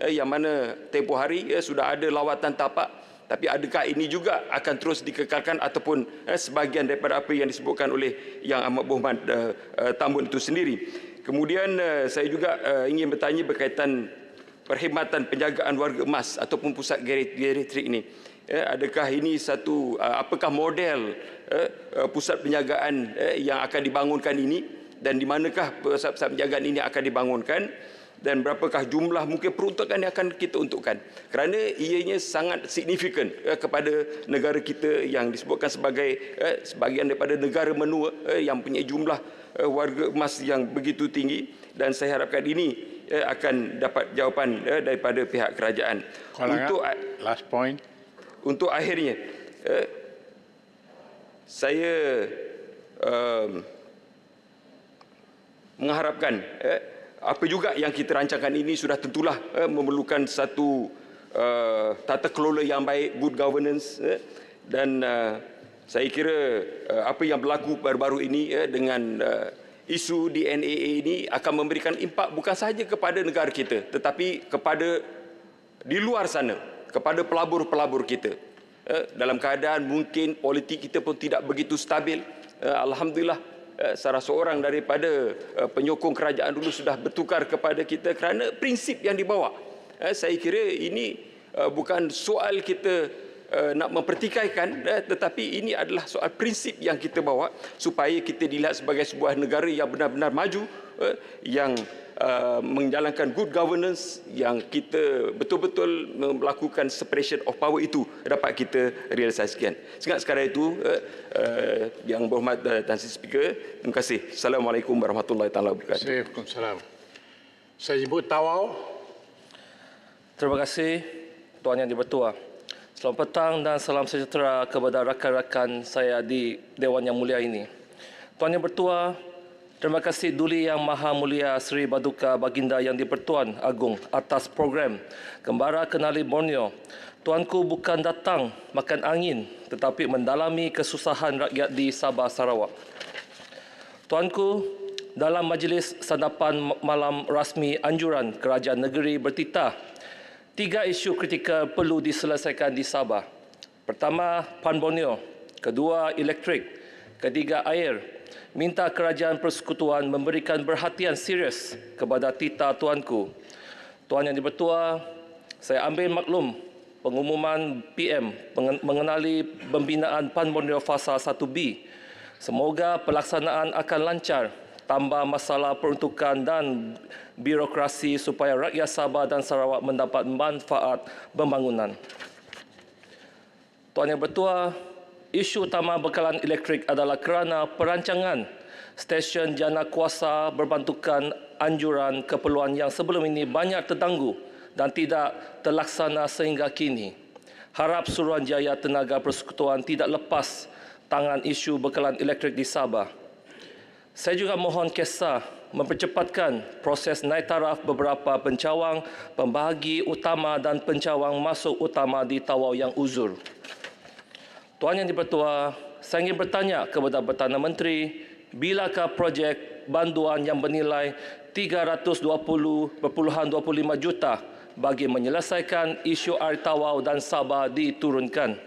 yang mana tempoh hari sudah ada lawatan tapak, tapi adakah ini juga akan terus dikekalkan ataupun sebahagian daripada apa yang disebutkan oleh Yang Amat Berhormat Tambun itu sendiri. Kemudian saya juga ingin bertanya berkaitan perkhidmatan penjagaan warga emas ataupun pusat geriatrik ini. Adakah ini satu, apakah model pusat penjagaan yang akan dibangunkan ini, dan di manakah pusat-pusat penjagaan ini akan dibangunkan, dan berapakah jumlah mungkin peruntukan yang akan kita untukkan, kerana ianya sangat signifikan kepada negara kita yang disebutkan sebagai sebahagian daripada negara menua yang punya jumlah warga emas yang begitu tinggi, dan saya harapkan ini akan dapat jawapan daripada pihak kerajaan. Untuk last point. Untuk akhirnya saya mengharapkan apa juga yang kita rancangkan ini sudah tentulah memerlukan satu tata kelola yang baik, good governance, dan saya kira apa yang berlaku baru-baru ini dengan isu di NAA ini akan memberikan impak bukan sahaja kepada negara kita tetapi kepada di luar sana, kepada pelabur-pelabur kita. Dalam keadaan mungkin politik kita pun tidak begitu stabil, alhamdulillah salah seorang daripada penyokong kerajaan dulu sudah bertukar kepada kita kerana prinsip yang dibawa. Saya kira ini bukan soal kita nak mempertikaikan, tetapi ini adalah soal prinsip yang kita bawa supaya kita dilihat sebagai sebuah negara yang benar-benar maju, yang menjalankan good governance, yang kita betul-betul melakukan separation of power itu dapat kita realisasikan. Sehingga sekarang itu, Yang Berhormat Tan Sri Speaker, terima kasih. Assalamualaikum warahmatullahi wabarakatuh. Waalaikumsalam. Saya jemput Tawau. Terima kasih Tuan Yang di-Bertua. Selamat petang dan salam sejahtera kepada rakan-rakan saya di Dewan Yang Mulia ini. Tuan Yang Bertua, terima kasih Duli Yang Maha Mulia Sri Baduka Baginda Yang di-Pertuan Agong atas program Gembara Kenali Borneo. Tuanku bukan datang makan angin tetapi mendalami kesusahan rakyat di Sabah Sarawak. Tuanku, dalam majlis sandapan malam rasmi anjuran Kerajaan Negeri bertitah 3 isu kritikal perlu diselesaikan di Sabah. Pertama, Pan Borneo. Kedua, elektrik. Ketiga, air. Minta Kerajaan Persekutuan memberikan perhatian serius kepada titah tuanku. Tuan Yang di-Bertua, saya ambil maklum pengumuman PM mengenali pembinaan Pan Borneo Fasa 1B. Semoga pelaksanaan akan lancar, tambah masalah peruntukan dan birokrasi supaya rakyat Sabah dan Sarawak mendapat manfaat pembangunan. Tuan Yang Bertua, isu utama bekalan elektrik adalah kerana perancangan stesen jana kuasa berbantukan anjuran keperluan yang sebelum ini banyak terganggu dan tidak terlaksana sehingga kini. Harap Suruhanjaya Tenaga Persekutuan tidak lepas tangan isu bekalan elektrik di Sabah. Saya juga mohon KESA mempercepatkan proses naik taraf beberapa pencawang, pembahagi utama dan pencawang masuk utama di Tawau yang uzur. Tuan Yang di-Bertua, saya ingin bertanya kepada Perdana Menteri, bilakah projek bantuan yang bernilai 320.25 juta bagi menyelesaikan isu air Tawau dan Sabah diturunkan?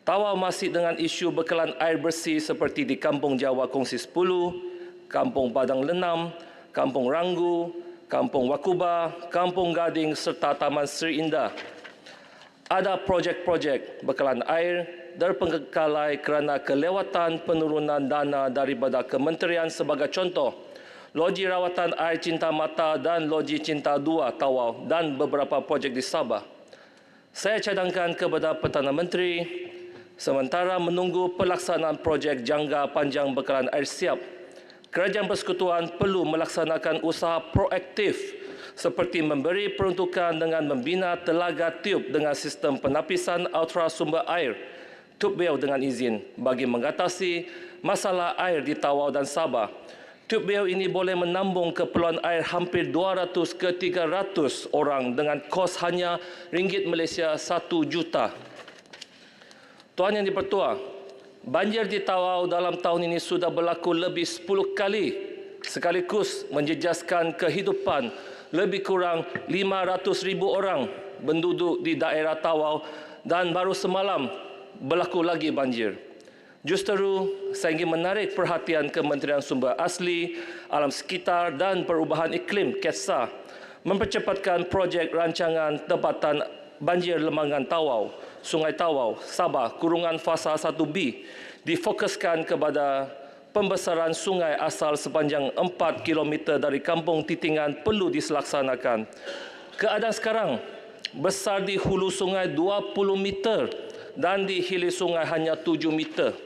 Tawau masih dengan isu bekalan air bersih seperti di Kampung Jawa Kongsi 10, Kampung Padang Lenam, Kampung Ranggu, Kampung Wakuba, Kampung Gading serta Taman Sri Indah. Ada projek-projek bekalan air terpenggalai kerana kelewatan penurunan dana daripada kementerian sebagai contoh, Loji Rawatan Air Cinta Mata dan Loji Cinta 2 Tawau dan beberapa projek di Sabah. Saya cadangkan kepada Perdana Menteri, sementara menunggu pelaksanaan projek jangka panjang bekalan air siap, Kerajaan Persekutuan perlu melaksanakan usaha proaktif seperti memberi peruntukan dengan membina telaga tiub dengan sistem penapisan ultra sumber air, tube well dengan izin bagi mengatasi masalah air di Tawau dan Sabah. Tube well ini boleh menambung keperluan air hampir 200 ke 300 orang dengan kos hanya ringgit Malaysia 1 juta. Tuan Yang di-Pertua, banjir di Tawau dalam tahun ini sudah berlaku lebih 10 kali, sekaligus menjejaskan kehidupan lebih kurang 500,000 orang penduduk di daerah Tawau dan baru semalam berlaku lagi banjir. Justeru, saya ingin menarik perhatian Kementerian Sumber Asli, Alam Sekitar dan Perubahan Iklim KESA mempercepatkan projek rancangan tempatan banjir Lemangan Tawau, Sungai Tawau, Sabah, kurungan fasa 1B difokuskan kepada pembesaran sungai asal sepanjang 4 km dari Kampung Titingan perlu dilaksanakan. Keadaan sekarang, besar di hulu sungai 20 meter dan di hilir sungai hanya 7 meter,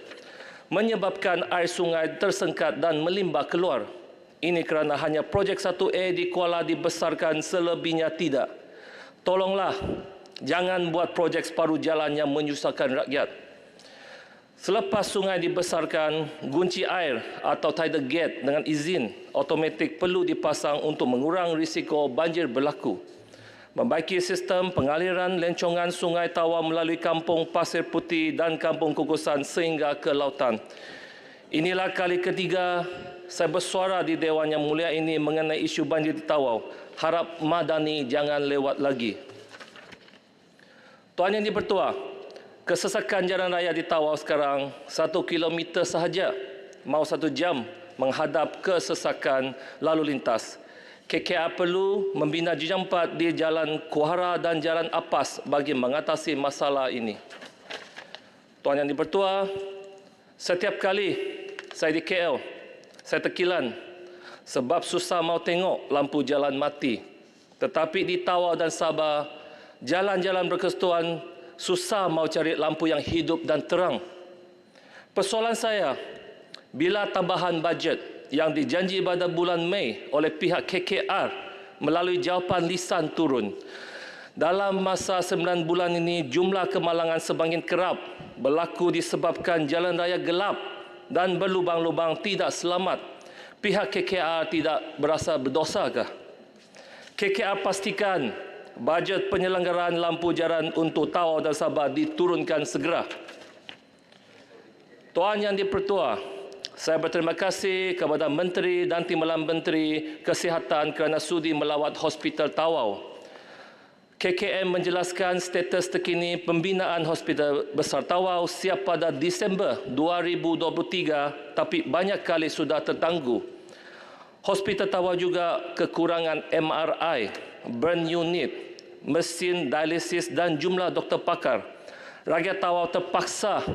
menyebabkan air sungai tersengkat dan melimbah keluar. Ini kerana hanya projek 1A di Kuala dibesarkan, selebihnya tidak. Tolonglah, jangan buat projek separuh jalan yang menyusahkan rakyat. Selepas sungai dibesarkan, gunci air atau tidal gate dengan izin automatik perlu dipasang untuk mengurang risiko banjir berlaku. Membaiki sistem pengaliran lencongan sungai Tawau melalui Kampung Pasir Putih dan Kampung Kukusan sehingga ke lautan. Inilah kali ketiga saya bersuara di Dewan Yang Mulia ini mengenai isu banjir di Tawau. Harap Madani jangan lewat lagi. Tuan Yang di-Pertua, kesesakan jalan raya di Tawau sekarang 1 kilometer sahaja, mau 1 jam menghadap kesesakan lalu lintas. KKR perlu membina jenjang 4 di Jalan Kuhara dan Jalan Apas bagi mengatasi masalah ini. Tuan Yang di-Pertua, setiap kali saya di KL, saya terkilan sebab susah mau tengok lampu jalan mati. Tetapi di Tawau dan Sabah, jalan-jalan berkestuan susah mau cari lampu yang hidup dan terang. Persoalan saya, bila tambahan bajet yang dijanji pada bulan Mei oleh pihak KKR melalui jawapan lisan turun. Dalam masa 9 bulan ini, jumlah kemalangan semakin kerap berlaku disebabkan jalan raya gelap dan berlubang-lubang tidak selamat. Pihak KKR tidak berasa berdosakah? KKR pastikan bajet penyelenggaraan lampu jalan untuk Tawau dan Sabah diturunkan segera. Tuan Yang di-Pertua, saya berterima kasih kepada Menteri dan Timbalan Menteri Kesihatan kerana sudi melawat Hospital Tawau. KKM menjelaskan status terkini pembinaan Hospital Besar Tawau siap pada Disember 2023 tapi banyak kali sudah tertangguh. Hospital Tawau juga kekurangan MRI, burn unit, mesin dialisis dan jumlah doktor pakar. Rakyat Tawau terpaksa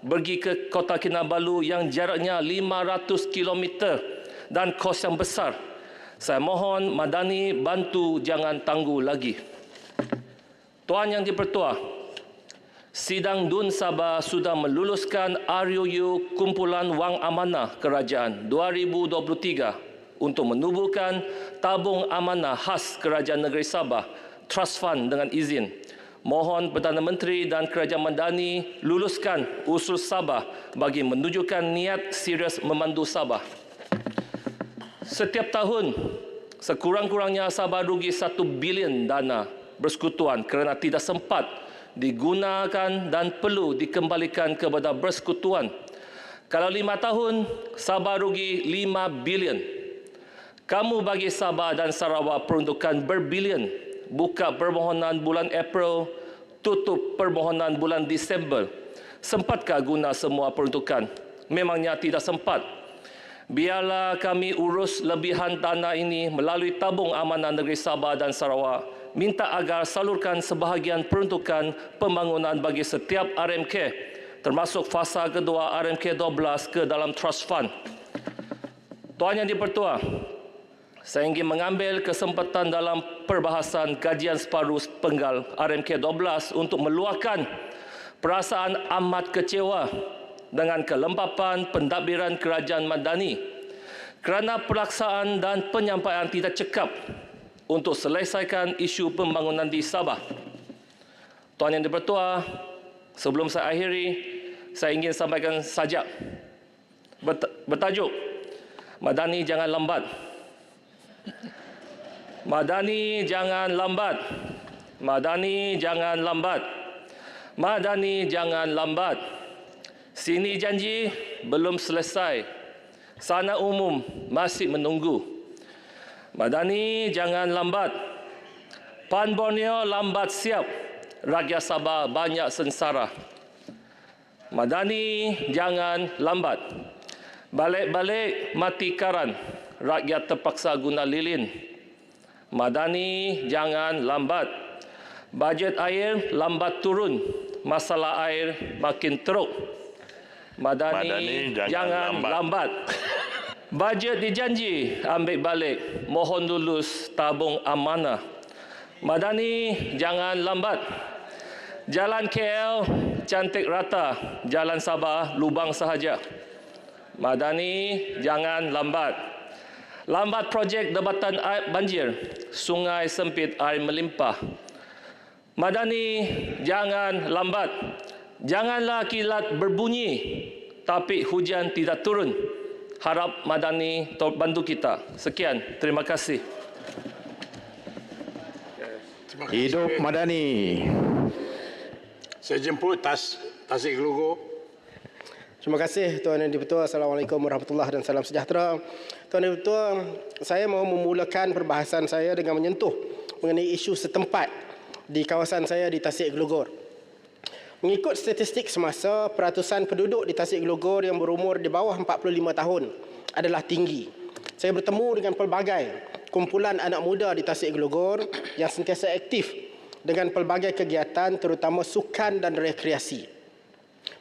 pergi ke Kota Kinabalu yang jaraknya 500 km dan kos yang besar. Saya mohon Madani bantu jangan tangguh lagi. Tuan Yang di-Pertua, Sidang Dun Sabah sudah meluluskan RUU Kumpulan Wang Amanah Kerajaan 2023 untuk menubuhkan tabung amanah khas Kerajaan Negeri Sabah, Trust Fund dengan izin. Mohon Perdana Menteri dan Kerajaan Madani luluskan usul Sabah bagi menunjukkan niat serius memandu Sabah. Setiap tahun, sekurang-kurangnya Sabah rugi 1 bilion dana persekutuan kerana tidak sempat digunakan dan perlu dikembalikan kepada persekutuan. Kalau 5 tahun, Sabah rugi 5 bilion. Kamu bagi Sabah dan Sarawak peruntukan berbilion. Buka permohonan bulan April, tutup permohonan bulan Disember. Sempatkah guna semua peruntukan? Memangnya tidak sempat. Biarlah kami urus lebihan dana ini melalui tabung amanah negeri Sabah dan Sarawak. Minta agar salurkan sebahagian peruntukan pembangunan bagi setiap RMK, termasuk fasa kedua RMK 12 ke dalam Trust Fund. Tuan Yang di-Pertua, saya ingin mengambil kesempatan dalam perbahasan kajian separuh penggal RMK 12 untuk meluahkan perasaan amat kecewa dengan kelembapan pentadbiran Kerajaan Madani kerana pelaksanaan dan penyampaian tidak cekap untuk selesaikan isu pembangunan di Sabah. Tuan Yang di-Pertua, sebelum saya akhiri, saya ingin sampaikan sajak bertajuk Madani Jangan Lambat. Madani jangan lambat. Madani jangan lambat. Madani jangan lambat. Sini janji belum selesai. Sana umum masih menunggu. Madani jangan lambat. Pan Borneo lambat siap. Rakyat Sabah banyak sengsara. Madani jangan lambat. Balik-balik mati karan. Rakyat terpaksa guna lilin. Madani jangan lambat. Bajet air lambat turun. Masalah air makin teruk. Madani jangan lambat. Bajet dijanji ambil balik. Mohon lulus tabung amanah. Madani jangan lambat. Jalan KL cantik rata. Jalan Sabah lubang sahaja. Madani jangan lambat. Lambat projek debatan air banjir, sungai sempit air melimpah. Madani jangan lambat. Janganlah kilat berbunyi tapi hujan tidak turun. Harap Madani bantu kita. Sekian, terima kasih. Hidup Madani. Saya jemput Tasik Gelugor. Terima kasih Tuan Yang di-Pertua. Assalamualaikum warahmatullahi dan salam sejahtera. Tuan Yang di-Pertua, saya mahu memulakan perbahasan saya dengan menyentuh mengenai isu setempat di kawasan saya di Tasik Gelugor. Mengikut statistik semasa, peratusan penduduk di Tasik Gelugor yang berumur di bawah 45 tahun adalah tinggi. Saya bertemu dengan pelbagai kumpulan anak muda di Tasik Glogor yang sentiasa aktif dengan pelbagai kegiatan terutama sukan dan rekreasi.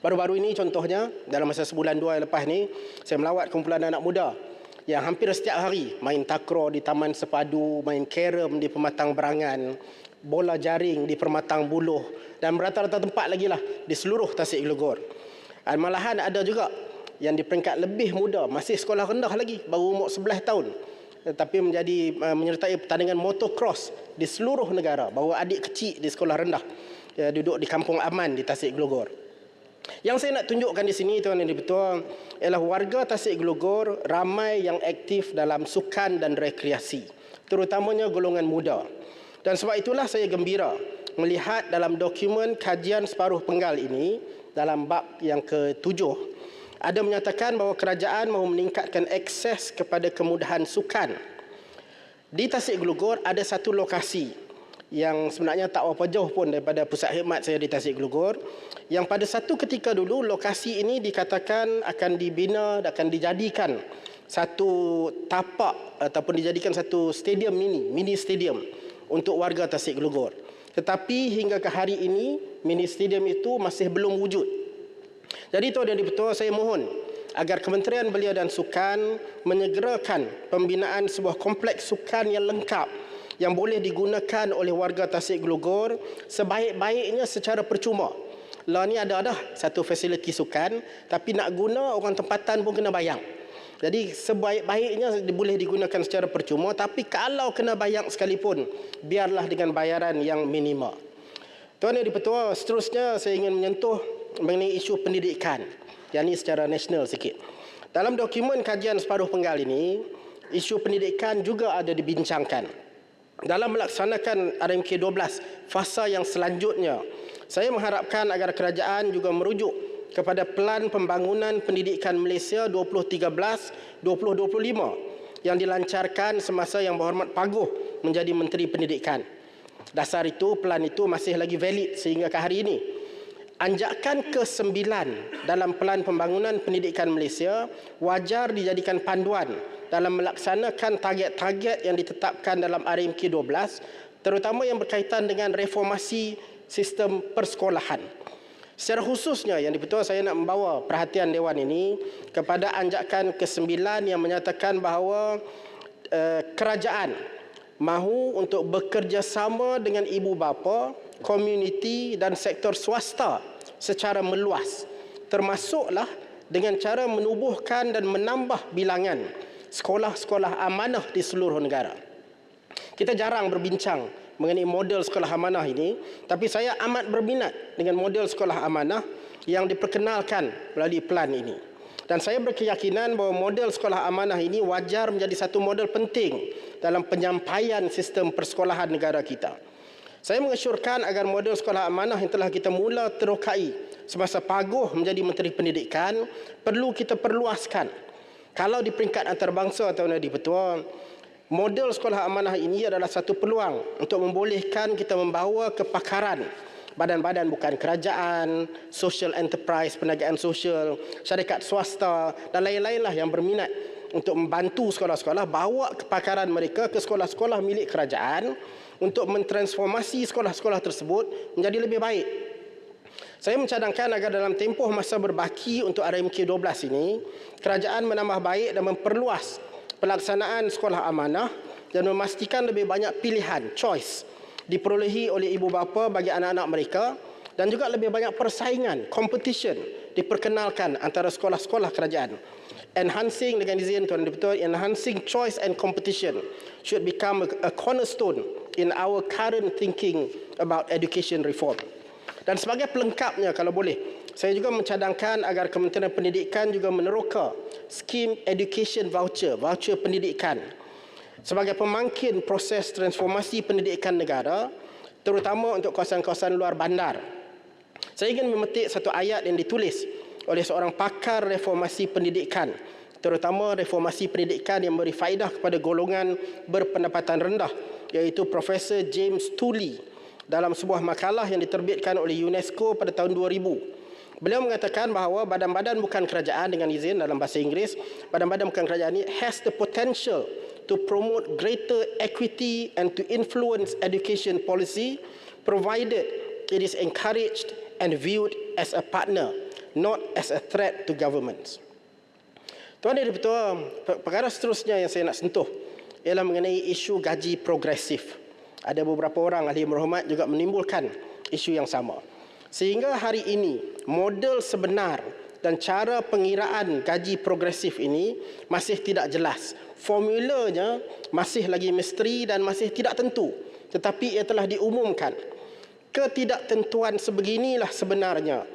Baru-baru ini contohnya, dalam masa sebulan dua yang lepas ni, saya melawat kumpulan anak muda yang hampir setiap hari main takraw di Taman Sepadu, main carom di Pematang Berangan, bola jaring di Permatang Buluh dan berata-rata tempat lagi lah di seluruh Tasik Glogor. Malahan ada juga yang di peringkat lebih muda, masih sekolah rendah lagi, baru umur 11 tahun. Tapi menyertai pertandingan motocross di seluruh negara. Bawa adik kecil di sekolah rendah, duduk di Kampung Aman di Tasik Glogor. Yang saya nak tunjukkan di sini, tuan yang dipertua, ialah warga Tasik Glogor ramai yang aktif dalam sukan dan rekreasi, terutamanya golongan muda. Dan sebab itulah saya gembira melihat dalam dokumen kajian separuh penggal ini, dalam bab yang ke-7, ada menyatakan bahawa kerajaan mahu meningkatkan akses kepada kemudahan sukan. Di Tasik Glogor ada satu lokasi yang sebenarnya tak apa jauh pun daripada pusat khidmat saya di Tasik Glogor, yang pada satu ketika dulu lokasi ini dikatakan akan dibina, akan dijadikan satu tapak ataupun dijadikan satu stadium mini stadium untuk warga Tasik Glogor. Tetapi hingga ke hari ini mini stadium itu masih belum wujud. Jadi tuan yang dipertua, saya mohon agar Kementerian Belia dan Sukan menyegerakan pembinaan sebuah kompleks sukan yang lengkap yang boleh digunakan oleh warga Tasik Glogor sebaik-baiknya secara percuma. Lah ni ada dah satu fasiliti sukan, tapi nak guna orang tempatan pun kena bayar. Jadi sebaik-baiknya boleh digunakan secara percuma, tapi kalau kena bayar sekalipun, biarlah dengan bayaran yang minima. Tuan yang dipertua, seterusnya saya ingin menyentuh mengenai isu pendidikan, yang ini secara nasional sikit. Dalam dokumen kajian separuh penggal ini, isu pendidikan juga ada dibincangkan. Dalam melaksanakan RMK 12 fasa yang selanjutnya, saya mengharapkan agar kerajaan juga merujuk kepada Pelan Pembangunan Pendidikan Malaysia 2013-2025 yang dilancarkan semasa Yang Berhormat Paguh menjadi Menteri Pendidikan. Dasar itu, pelan itu masih lagi valid sehingga ke hari ini. Anjakan ke-9 dalam Pelan Pembangunan Pendidikan Malaysia wajar dijadikan panduan dalam melaksanakan target-target yang ditetapkan dalam RMK 12, terutama yang berkaitan dengan reformasi sistem persekolahan. Secara khususnya yang dipertua, saya nak membawa perhatian Dewan ini kepada anjakan ke-9 yang menyatakan bahawa kerajaan mahu untuk bekerjasama dengan ibu bapa, komuniti dan sektor swasta secara meluas, termasuklah dengan cara menubuhkan dan menambah bilangan sekolah-sekolah amanah di seluruh negara. Kita jarang berbincang mengenai model sekolah amanah ini, tapi saya amat berminat dengan model sekolah amanah yang diperkenalkan melalui pelan ini. Dan saya berkeyakinan bahawa model sekolah amanah ini wajar menjadi satu model penting dalam penyampaian sistem persekolahan negara kita. Saya mengesyorkan agar model sekolah amanah yang telah kita mula terokai semasa Paguh menjadi Menteri Pendidikan perlu kita perluaskan. Kalau di peringkat antarabangsa atau di Pertua, model sekolah amanah ini adalah satu peluang untuk membolehkan kita membawa kepakaran badan-badan bukan kerajaan, social enterprise, perniagaan sosial, syarikat swasta dan lain-lainlah yang berminat untuk membantu sekolah-sekolah bawa kepakaran mereka ke sekolah-sekolah milik kerajaan untuk mentransformasi sekolah-sekolah tersebut menjadi lebih baik. Saya mencadangkan agar dalam tempoh masa berbaki untuk RMK 12 ini, kerajaan menambah baik dan memperluas pelaksanaan sekolah amanah dan memastikan lebih banyak pilihan, choice, diperolehi oleh ibu bapa bagi anak-anak mereka dan juga lebih banyak persaingan, competition diperkenalkan antara sekolah-sekolah kerajaan. Enhancing, dengan izin Tuan Dipertua, enhancing choice and competition should become a cornerstone in our current thinking about education reform. Dan sebagai pelengkapnya, kalau boleh, saya juga mencadangkan agar Kementerian Pendidikan juga meneroka skim education voucher, voucher pendidikan sebagai pemangkin proses transformasi pendidikan negara, terutama untuk kawasan-kawasan luar bandar. Saya ingin memetik satu ayat yang ditulis oleh seorang pakar reformasi pendidikan, terutama reformasi pendidikan yang memberi faedah kepada golongan berpendapatan rendah, iaitu Profesor James Tooley dalam sebuah makalah yang diterbitkan oleh UNESCO pada tahun 2000. Beliau mengatakan bahawa badan-badan bukan kerajaan, dengan izin dalam bahasa Inggeris, badan-badan bukan kerajaan ini has the potential to to promote greater equity and to influence education policy, provided it is encouraged and viewed as a partner, not as a threat to governments. Tuan dan Dipertua, perkara seterusnya yang saya nak sentuh ialah mengenai isu gaji progresif. Ada beberapa orang ahli berhormat juga menimbulkan isu yang sama. Sehingga hari ini, model sebenar dan cara pengiraan gaji progresif ini masih tidak jelas. Formulanya masih lagi misteri dan masih tidak tentu. Tetapi ia telah diumumkan. Ketidaktentuan sebeginilah sebenarnya